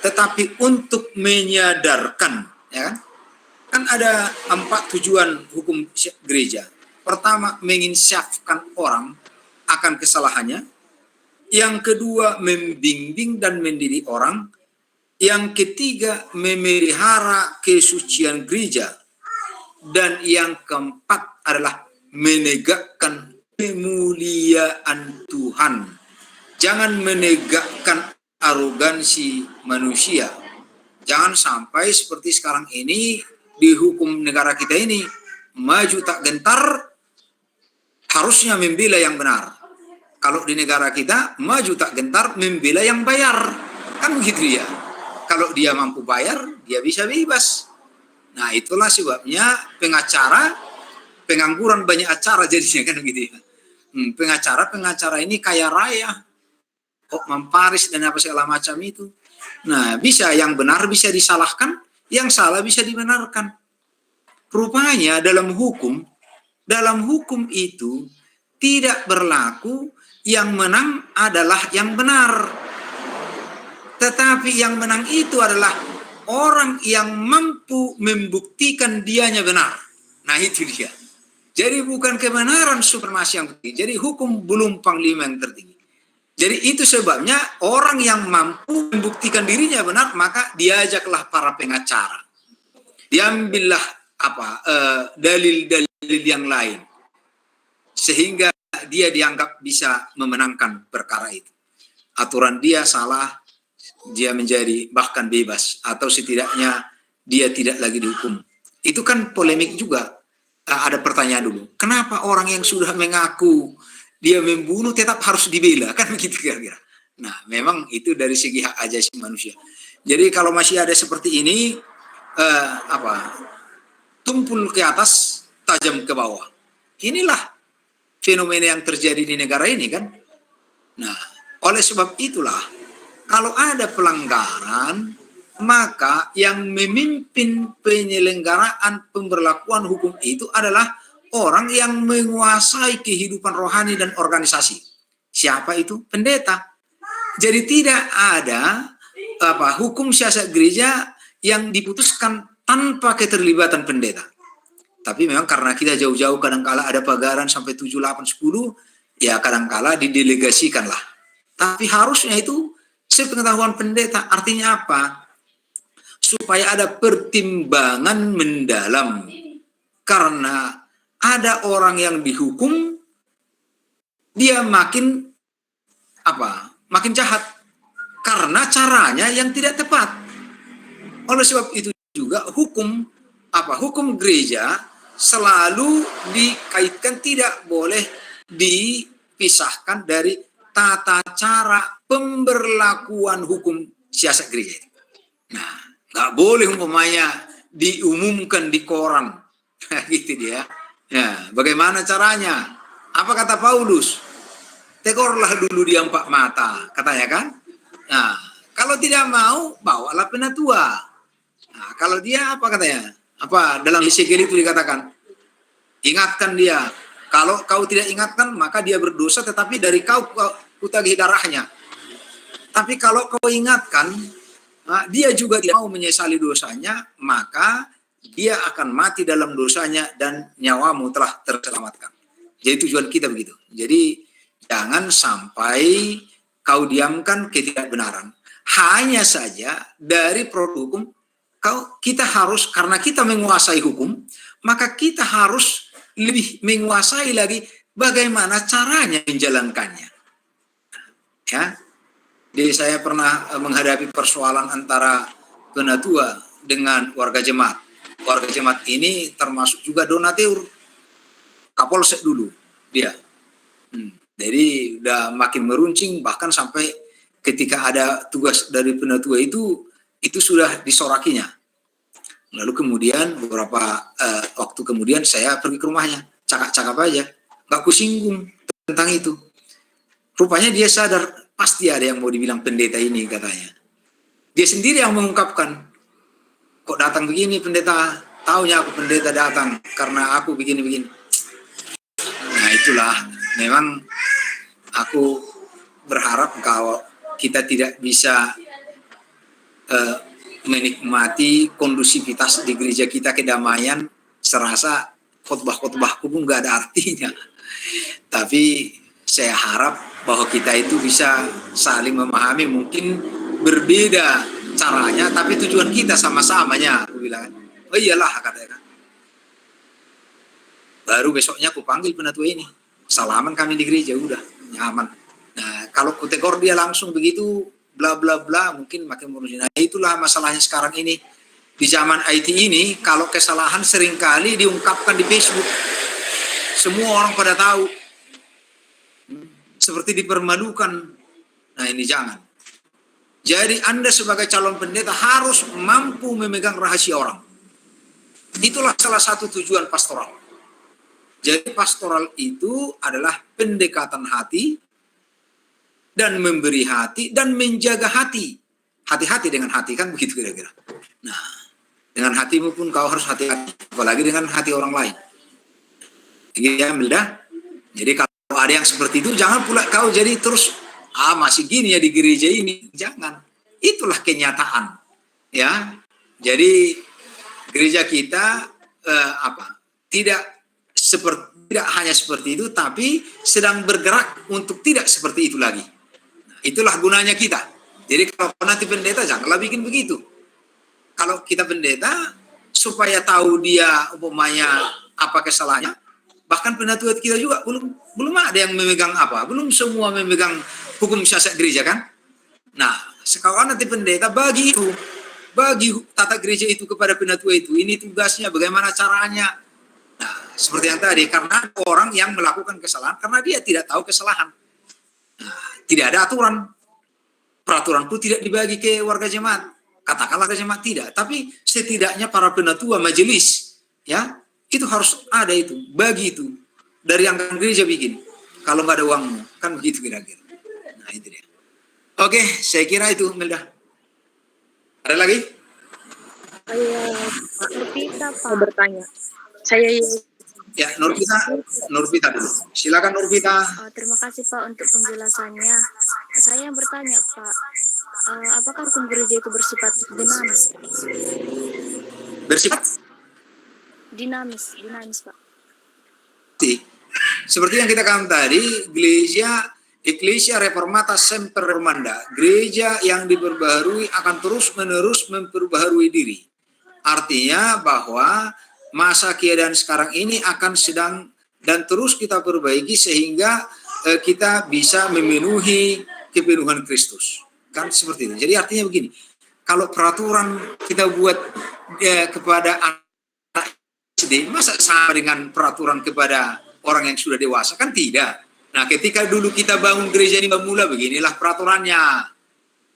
tetapi untuk menyadarkan, ya kan? Kan ada 4 tujuan hukum gereja. Pertama, menginsyafkan orang akan kesalahannya. Yang kedua, membimbing dan mendidik orang. Yang ketiga, memelihara kesucian gereja. Dan yang keempat adalah menegakkan kemuliaan Tuhan. Jangan menegakkan arogansi manusia. Jangan sampai seperti sekarang ini di hukum negara kita ini, maju tak gentar, harusnya membela yang benar. Kalau di negara kita, maju tak gentar, membela yang bayar. Kan begitu ya. Kalau dia mampu bayar, dia bisa bebas. Nah, itulah sebabnya pengacara, pengangguran banyak acara jadinya, kan begitu ya. Pengacara ini kaya raya, kok mamparis dan apa segala macam itu. Nah, bisa yang benar bisa disalahkan, yang salah bisa dibenarkan. Rupanya dalam hukum itu tidak berlaku yang menang adalah yang benar. Tetapi yang menang itu adalah orang yang mampu membuktikan dianya benar. Nah, itu dia. Jadi bukan kebenaran supremasi yang tertinggi. Jadi hukum belum panglima yang tertinggi. Jadi itu sebabnya orang yang mampu membuktikan dirinya benar, maka diajaklah para pengacara. Diambillah dalil-dalil yang lain. Sehingga dia dianggap bisa memenangkan perkara itu. Aturan dia salah, dia menjadi bahkan bebas, atau setidaknya dia tidak lagi dihukum. Itu kan polemik juga. Ada pertanyaan dulu, kenapa orang yang sudah mengaku dia membunuh tetap harus dibela, kan begitu kira-kira. Nah, memang itu dari segi hak asasi manusia. Jadi kalau masih ada seperti ini, tumpul ke atas, tajam ke bawah. Inilah fenomena yang terjadi di negara ini, kan. Nah, oleh sebab itulah, kalau ada pelanggaran, maka yang memimpin penyelenggaraan pemberlakuan hukum itu adalah orang yang menguasai kehidupan rohani dan organisasi. Siapa itu? Pendeta. Jadi tidak ada hukum siasat gereja yang diputuskan tanpa keterlibatan pendeta. Tapi memang karena kita jauh-jauh kadangkala ada pagaran sampai 7, 8, 10, ya kadangkala didelegasikan lah. Tapi harusnya itu sepengetahuan pendeta. Artinya apa? Supaya ada pertimbangan mendalam. Karena ada orang yang dihukum, dia makin jahat. Karena caranya yang tidak tepat. Oleh sebab itu juga hukum gereja selalu dikaitkan, tidak boleh dipisahkan dari tata cara pemberlakuan hukum siasat gereja itu. Nah, nggak boleh umpamanya diumumkan di koran, gitu dia. Ya, bagaimana caranya? Apa kata Paulus? Tegurlah dulu dia 4 mata, katanya kan? Nah, kalau tidak mau, bawalah penatua. Nah, kalau dia apa katanya? Dalam Hesekiel itu dikatakan, ingatkan dia. Kalau kau tidak ingatkan, maka dia berdosa, tetapi dari kau kutagih darahnya. Tapi kalau kau ingatkan, dia juga tidak mau menyesali dosanya, maka dia akan mati dalam dosanya dan nyawamu telah terselamatkan. Jadi tujuan kita begitu. Jadi jangan sampai kau diamkan ketidakbenaran. Hanya saja dari produk hukum, kita harus, karena kita menguasai hukum, maka kita harus lebih menguasai lagi bagaimana caranya menjalankannya. Ya. Jadi saya pernah menghadapi persoalan antara penatua dengan warga jemaat. Warga jemaat ini termasuk juga donatur. Kapolsek dulu dia. Jadi udah makin meruncing, bahkan sampai ketika ada tugas dari penatua itu sudah disorakinya. Lalu kemudian beberapa waktu kemudian saya pergi ke rumahnya, cakap-cakap aja, nggak kusinggung tentang itu. Rupanya dia sadar, pasti ada yang mau dibilang pendeta ini katanya. Dia sendiri yang mengungkapkan, kok datang begini pendeta, taunya aku pendeta datang karena aku begini-begini. Nah itulah, memang aku berharap kalau kita tidak bisa menikmati kondusivitas di gereja kita, kedamaian, serasa khotbah-khotbahku pun nggak ada artinya. Tapi saya harap bahwa kita itu bisa saling memahami, mungkin berbeda caranya, tapi tujuan kita sama-samanya. Aku bilang, oh iyalah katanya. Baru besoknya aku panggil penatua ini, salaman kami di gereja, udah nyaman. Nah kalau ku tegur dia langsung begitu, bla bla bla, mungkin makin merugikan. Nah itulah masalahnya sekarang ini. Di zaman IT ini, kalau kesalahan seringkali diungkapkan di Facebook. Semua orang pada tahu. Seperti dipermalukan. Nah ini jangan. Jadi Anda sebagai calon pendeta harus mampu memegang rahasia orang. Itulah salah satu tujuan pastoral. Jadi pastoral itu adalah pendekatan hati, dan memberi hati, dan menjaga hati. Hati-hati dengan hati, kan begitu kira-kira. Nah, dengan hatimu pun kau harus hati-hati, apalagi dengan hati orang lain. Ya, Melda. Jadi kalau ada yang seperti itu, jangan pula kau jadi terus, masih gini ya di gereja ini. Jangan. Itulah kenyataan. Ya. Jadi gereja kita tidak hanya seperti itu, tapi sedang bergerak untuk tidak seperti itu lagi. Nah, itulah gunanya kita. Jadi kalau nanti pendeta, janganlah bikin begitu. Kalau kita pendeta, supaya tahu dia umpamanya apa kesalahannya, bahkan penatua kita juga belum ada yang memegang belum semua memegang hukum syariat gereja kan. Nah, sekarang nanti pendeta bagi tata gereja itu kepada penatua itu, ini tugasnya, bagaimana caranya. Nah, seperti yang tadi, karena orang yang melakukan kesalahan karena dia tidak tahu kesalahan. Nah, tidak ada aturan. Peraturan pun tidak dibagi ke warga jemaat. Katakanlah ke jemaat tidak, tapi setidaknya para penatua majelis, ya, itu harus ada itu, bagi itu. Dari yang gereja bikin. Kalau nggak ada uangmu, kan begitu kira-kira. Nah, itu dia. Oke, saya kira itu, Melda. Ada lagi? Nurvita, Pak. Bertanya. Saya Ya, Nurvita dulu. Silakan Nurvita. terima kasih Pak untuk penjelasannya. Saya yang bertanya Pak, apakah hukum gereja itu bersifat dinamis? Bersifat? Dinamis Pak. Seperti yang kita katakan tadi, Ecclesia Reformata Semper Reformanda, gereja yang diperbaharui akan terus-menerus memperbaharui diri. Artinya bahwa masa keadaan sekarang ini akan sedang dan terus kita perbaiki sehingga kita bisa memenuhi kepenuhan Kristus. Kan seperti itu. Jadi artinya begini, kalau peraturan kita buat kepada anak SD, masa sama dengan peraturan kepada orang yang sudah dewasa? Kan tidak. Nah, ketika dulu kita bangun gereja ini bermula, beginilah peraturannya.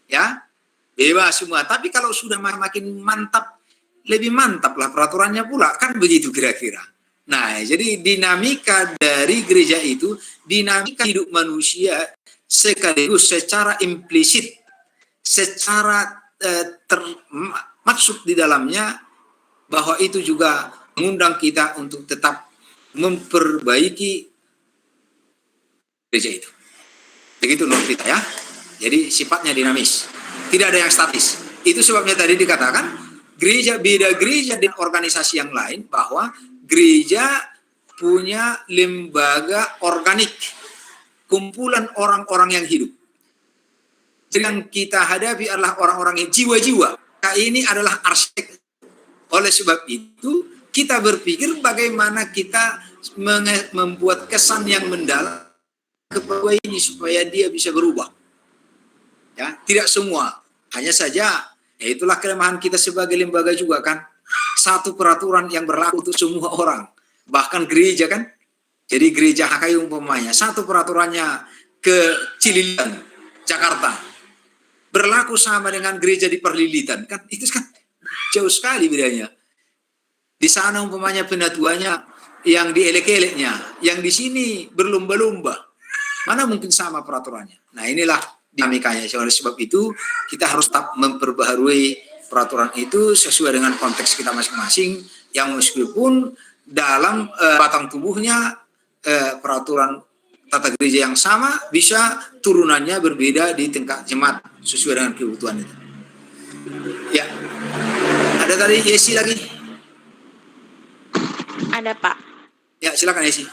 Ya, bebas semua. Tapi kalau sudah makin mantap, lebih mantap lah peraturannya pula, kan begitu kira-kira. Nah, jadi dinamika dari gereja itu, dinamika hidup manusia sekaligus secara implisit, secara termaksud di dalamnya, bahwa itu juga mengundang kita untuk tetap memperbaiki gereja itu. Begitu Nurvita ya. Jadi sifatnya dinamis, tidak ada yang statis. Itu sebabnya tadi dikatakan gereja, beda gereja dan organisasi yang lain, bahwa gereja punya lembaga organik, kumpulan orang-orang yang hidup. Yang kita hadapi adalah orang-orang yang jiwa-jiwa. Ini adalah arsitek. Oleh sebab itu, kita berpikir bagaimana kita membuat kesan yang mendalam kepada ini supaya dia bisa berubah. Ya, tidak semua. Hanya saja, ya itulah kelemahan kita sebagai lembaga juga kan. Satu peraturan yang berlaku untuk semua orang. Bahkan gereja kan. Jadi gereja HKI umpamanya, satu peraturannya ke Cililitan, Jakarta, berlaku sama dengan gereja di Perlilitan. Kan itu kan jauh sekali bedanya. Di sana umpamanya penatuannya yang dielek-eleknya, yang di sini berlomba-lomba. Mana mungkin sama peraturannya. Nah inilah dinamikanya. Oleh sebab itu kita harus tetap memperbaharui peraturan itu sesuai dengan konteks kita masing-masing, yang meskipun dalam batang tubuhnya peraturan tata gereja yang sama, bisa turunannya berbeda di tingkat jemaat sesuai dengan kebutuhan itu. Ya, ada tadi Yesi lagi? Ada, Pak. Ya, silakan Yesi.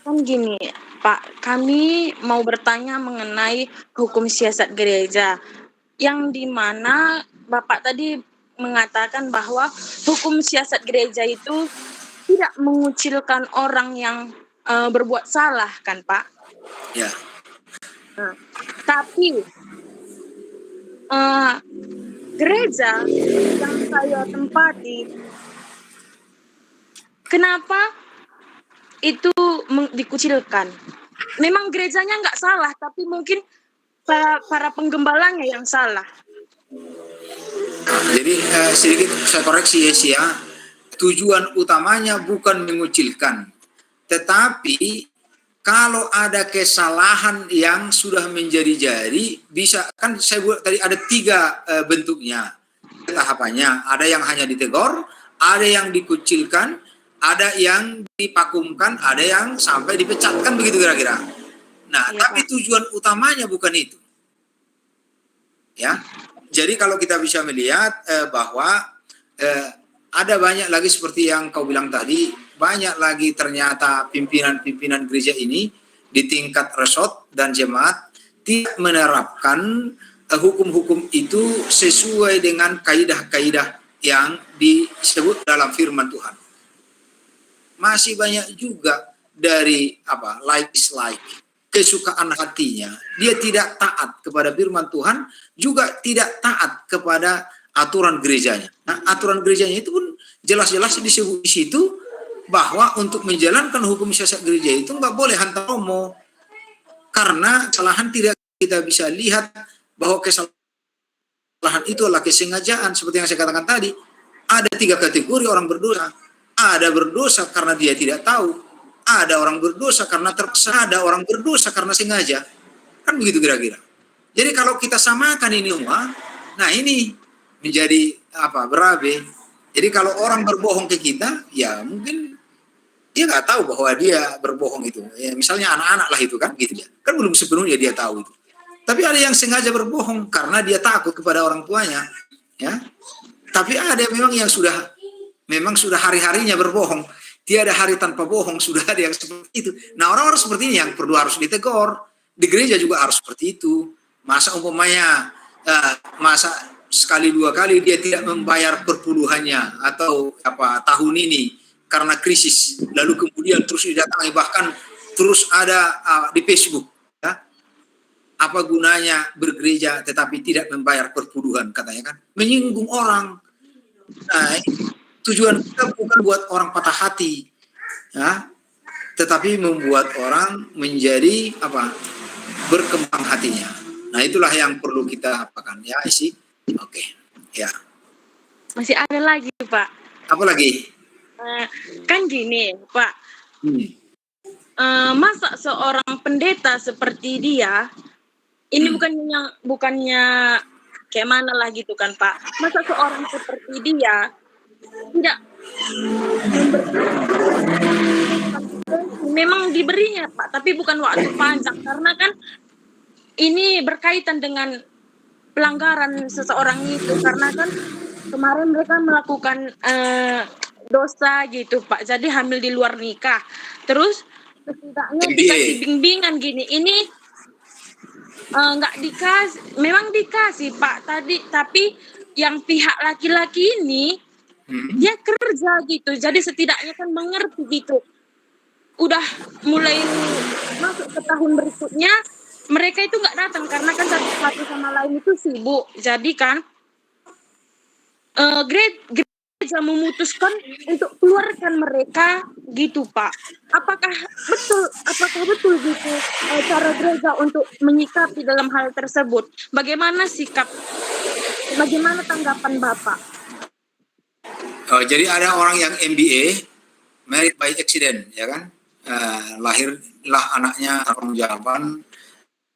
Kan gini, Pak, kami mau bertanya mengenai hukum siasat gereja, yang dimana Bapak tadi mengatakan bahwa hukum siasat gereja itu tidak mengucilkan orang yang berbuat salah, kan Pak? Ya. Nah, tapi gereja yang saya tempati, kenapa itu dikucilkan? Memang gerejanya nggak salah, tapi mungkin para penggembalanya yang salah. Jadi sedikit saya koreksi ya, tujuan utamanya bukan mengucilkan, tetapi kalau ada kesalahan yang sudah menjadi-jadi, bisa kan saya buat tadi ada 3 bentuknya tahapannya. Ada yang hanya ditegur, ada yang dikucilkan, ada yang dipakumkan, ada yang sampai dipecatkan, begitu kira-kira. Nah, Ya, tapi Pak. tujuan utamanya bukan itu. Ya. Jadi kalau kita bisa melihat bahwa ada banyak lagi seperti yang kau bilang tadi, banyak lagi ternyata pimpinan-pimpinan gereja ini di tingkat resort dan jemaat tidak menerapkan hukum-hukum itu sesuai dengan kaidah-kaidah yang disebut dalam firman Tuhan. Masih banyak juga dari like is like, kesukaan hatinya, dia tidak taat kepada firman Tuhan, juga tidak taat kepada aturan gerejanya. Nah, aturan gerejanya itu pun jelas-jelas disebut di situ bahwa untuk menjalankan hukum siasat gereja itu nggak boleh hantar romo, karena kesalahan tidak kita bisa lihat bahwa kesalahan itu adalah kesengajaan. Seperti yang saya katakan tadi, ada 3 kategori orang berdosa. Ada berdosa karena dia tidak tahu, ada orang berdosa karena terpaksa, ada orang berdosa karena sengaja. Kan begitu kira-kira. Jadi kalau kita samakan ini semua, nah ini menjadi berabe. Jadi kalau orang berbohong ke kita, ya mungkin dia nggak tahu bahwa dia berbohong itu. Ya, misalnya anak-anak lah itu kan, gitu ya. Kan belum sepenuhnya dia tahu itu. Tapi ada yang sengaja berbohong karena dia takut kepada orang tuanya, ya. Tapi ada memang yang memang sudah hari-harinya berbohong. Tiada hari tanpa bohong, sudah ada yang seperti itu. Nah, orang-orang seperti ini yang perlu harus ditegur. Di gereja juga harus seperti itu. Masa umpamanya masa sekali 2 kali dia tidak membayar perpuluhannya atau tahun ini karena krisis, lalu kemudian terus didatangi, bahkan terus ada di Facebook, ya. Apa gunanya bergereja tetapi tidak membayar perpuluhan, katanya kan, menyinggung orang. Nah, tujuan kita bukan buat orang patah hati, ya, tetapi membuat orang menjadi berkembang hatinya. Nah, itulah yang perlu kita apakan, ya, isi. Oke, ya. Masih ada lagi, Pak. Apa lagi? Kan gini, Pak. Masa seorang pendeta seperti dia, ini bukannya kayak mana lah gitu kan, Pak. Masa seorang seperti dia tidak memang diberinya, Pak, tapi bukan waktu panjang, karena kan ini berkaitan dengan pelanggaran seseorang itu, karena kan kemarin mereka melakukan dosa gitu Pak, jadi hamil di luar nikah, terus setidaknya MBA. dikasih bimbingan gini, ini nggak dikasih, memang dikasih Pak tadi, tapi yang pihak laki-laki ini dia kerja gitu, jadi setidaknya kan mengerti gitu. Udah mulai masuk ke tahun berikutnya mereka itu nggak datang karena kan satu sama lain itu sibuk. Jadi kan gereja memutuskan untuk keluarkan mereka gitu Pak. Apakah betul gitu cara gereja untuk menyikapi dalam hal tersebut? Bagaimana tanggapan Bapak? Jadi ada orang yang MBA, married by accident, ya kan? Lahirlah anaknya tanpa jawaban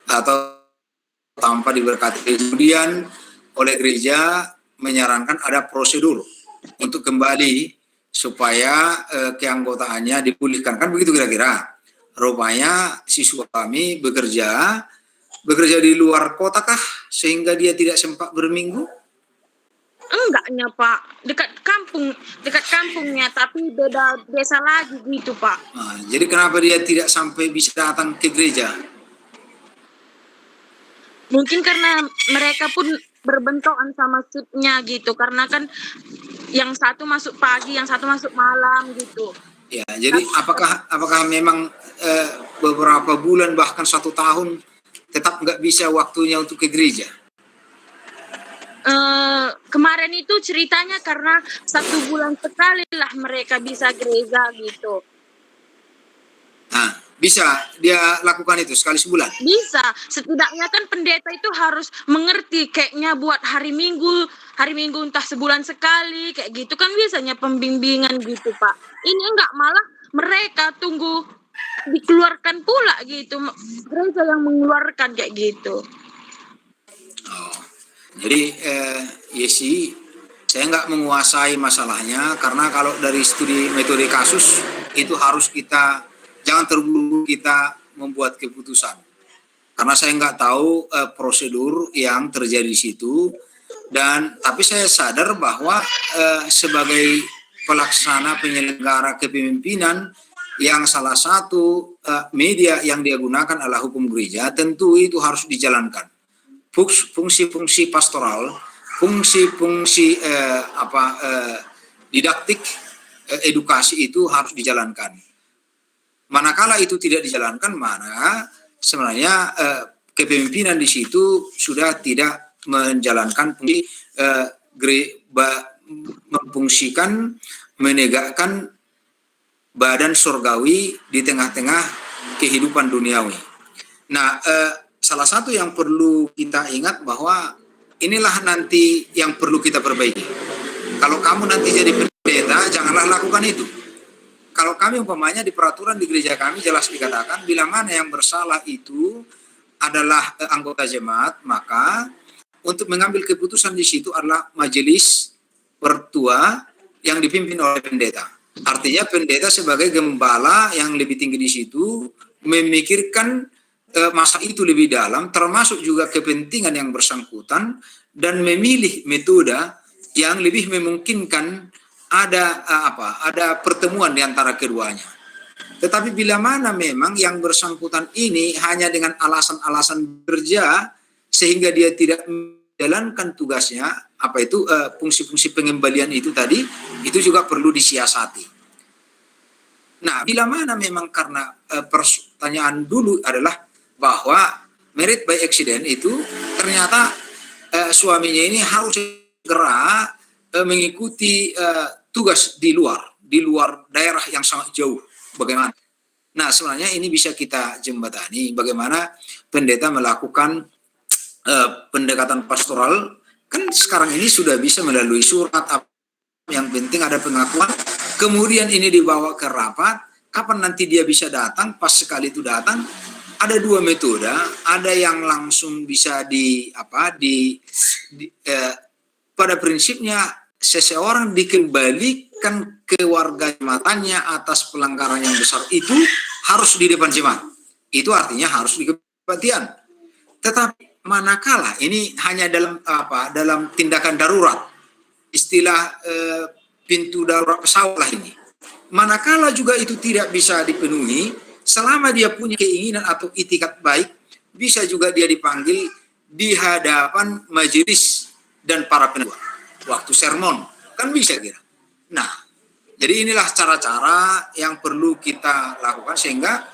atau tanpa diberkati. Kemudian oleh gereja menyarankan ada prosedur untuk kembali supaya keanggotaannya dipulihkan, kan begitu kira-kira. Rupanya si suami bekerja di luar kota kah sehingga dia tidak sempat berminggu? Enggaknya Pak, dekat kampungnya, tapi beda desa lagi gitu Pak. Nah, jadi kenapa dia tidak sampai bisa datang ke gereja? Mungkin karena mereka pun berbentrokan sama shiftnya gitu, karena kan yang satu masuk pagi, yang satu masuk malam gitu. Ya, jadi apakah memang beberapa bulan bahkan 1 tahun tetap nggak bisa waktunya untuk ke gereja? Kemarin itu ceritanya karena 1 bulan sekali lah mereka bisa gereja gitu. Nah, bisa dia lakukan itu sekali sebulan? Bisa, setidaknya kan pendeta itu harus mengerti kayaknya buat hari Minggu entah sebulan sekali kayak gitu kan biasanya pembimbingan gitu Pak. Ini enggak, malah mereka tunggu dikeluarkan pula gitu, gereja yang mengeluarkan kayak gitu. Oh, jadi Yesi, saya nggak menguasai masalahnya karena kalau dari studi metode kasus itu harus kita jangan terburu-buru kita membuat keputusan. Karena saya nggak tahu prosedur yang terjadi di situ, tapi saya sadar bahwa sebagai pelaksana penyelenggara kepemimpinan yang salah satu media yang dia gunakan adalah hukum gereja, tentu itu harus dijalankan. Fungsi-fungsi pastoral, fungsi-fungsi didaktik, edukasi itu harus dijalankan. Manakala itu tidak dijalankan, mana sebenarnya kepemimpinan di situ sudah tidak menjalankan fungsi memfungsikan, menegakkan badan surgawi di tengah-tengah kehidupan duniawi. Nah, salah satu yang perlu kita ingat bahwa inilah nanti yang perlu kita perbaiki. Kalau kamu nanti jadi pendeta, janganlah lakukan itu. Kalau kami umpamanya di peraturan di gereja kami jelas dikatakan bila mana yang bersalah itu adalah anggota jemaat, maka untuk mengambil keputusan di situ adalah majelis pertua yang dipimpin oleh pendeta. Artinya pendeta sebagai gembala yang lebih tinggi di situ memikirkan masa itu lebih dalam, termasuk juga kepentingan yang bersangkutan dan memilih metode yang lebih memungkinkan ada pertemuan di antara keduanya. Tetapi bila mana memang yang bersangkutan ini hanya dengan alasan-alasan kerja sehingga dia tidak menjalankan tugasnya, fungsi-fungsi pengembalian itu tadi, itu juga perlu disiasati. Nah, bila mana memang karena pertanyaan dulu adalah bahwa married by accident itu ternyata suaminya ini harus segera mengikuti tugas di luar daerah yang sangat jauh. Bagaimana? Nah, sebenarnya ini bisa kita jembatani bagaimana pendeta melakukan pendekatan pastoral. Kan sekarang ini sudah bisa melalui surat, yang penting ada pengakuan, kemudian ini dibawa ke rapat. Kapan nanti dia bisa datang? Pas sekali itu datang. Ada 2 metode, ada yang langsung bisa pada prinsipnya seseorang dikembalikan ke warga jemaatnya atas pelanggaran yang besar itu harus di depan jemaat. Itu artinya harus di kebaktian. Tetapi manakala ini hanya dalam tindakan darurat, istilah pintu darurat pesawat lah ini. Manakala juga itu tidak bisa dipenuhi, selama dia punya keinginan atau itikat baik, bisa juga dia dipanggil di hadapan majelis dan para penegak. Waktu sermon, kan bisa kira. Nah, jadi inilah cara-cara yang perlu kita lakukan sehingga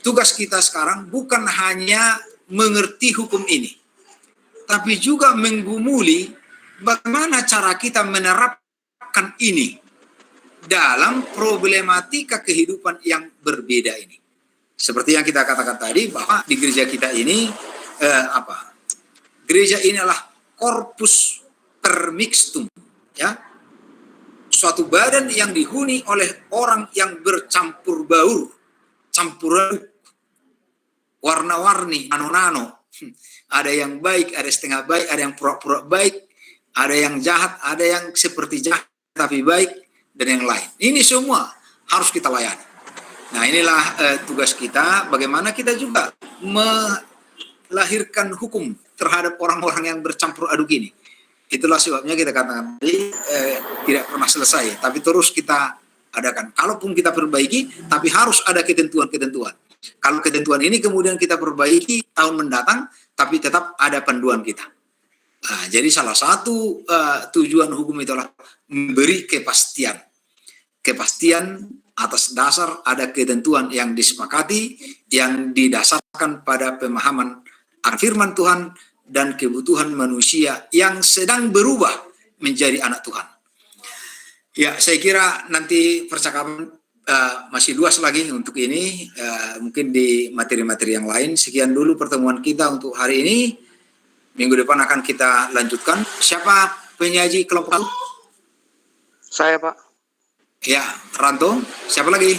tugas kita sekarang bukan hanya mengerti hukum ini, tapi juga menggumuli bagaimana cara kita menerapkan ini dalam problematika kehidupan yang berbeda ini. Seperti yang kita katakan tadi bahwa di gereja kita ini gereja ini adalah corpus permixtum, ya, suatu badan yang dihuni oleh orang yang bercampur baur, campur aduk, warna-warni, nano-nano. Ada yang baik, ada setengah baik, ada yang pura-pura baik, ada yang jahat, ada yang seperti jahat tapi baik, dan yang lain. Ini semua harus kita layani. Nah, inilah tugas kita, bagaimana kita juga melahirkan hukum terhadap orang-orang yang bercampur aduk ini. Itulah sebabnya kita katakan tadi tidak pernah selesai, tapi terus kita adakan. Kalaupun kita perbaiki, tapi harus ada ketentuan-ketentuan. Kalau ketentuan ini kemudian kita perbaiki tahun mendatang, tapi tetap ada panduan kita. Nah, jadi salah satu tujuan hukum itulah memberi kepastian. Kepastian atas dasar ada ketentuan yang disepakati, yang didasarkan pada pemahaman akan firman Tuhan dan kebutuhan manusia yang sedang berubah menjadi anak Tuhan. Ya, saya kira nanti percakapan masih luas lagi untuk ini, mungkin di materi-materi yang lain. Sekian dulu pertemuan kita untuk hari ini. Minggu depan akan kita lanjutkan. Siapa penyaji kelompok? Saya, Pak. Ya, Ranto. Siapa lagi?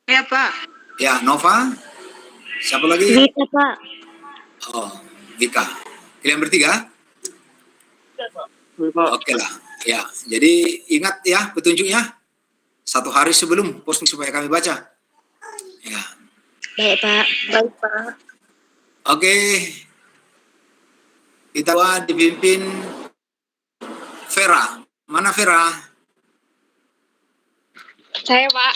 Ya, Pak. Ya, Nova. Siapa lagi? Gitu, Pak. Oh, Vika. Kalian bertiga? Oke lah. Ya, jadi ingat ya petunjuknya. 1 hari sebelum posting supaya kami baca. Ya. Baik, Pak. Baik, Pak. Oke. Kita dipimpin Vera. Mana Vera? Saya, Pak.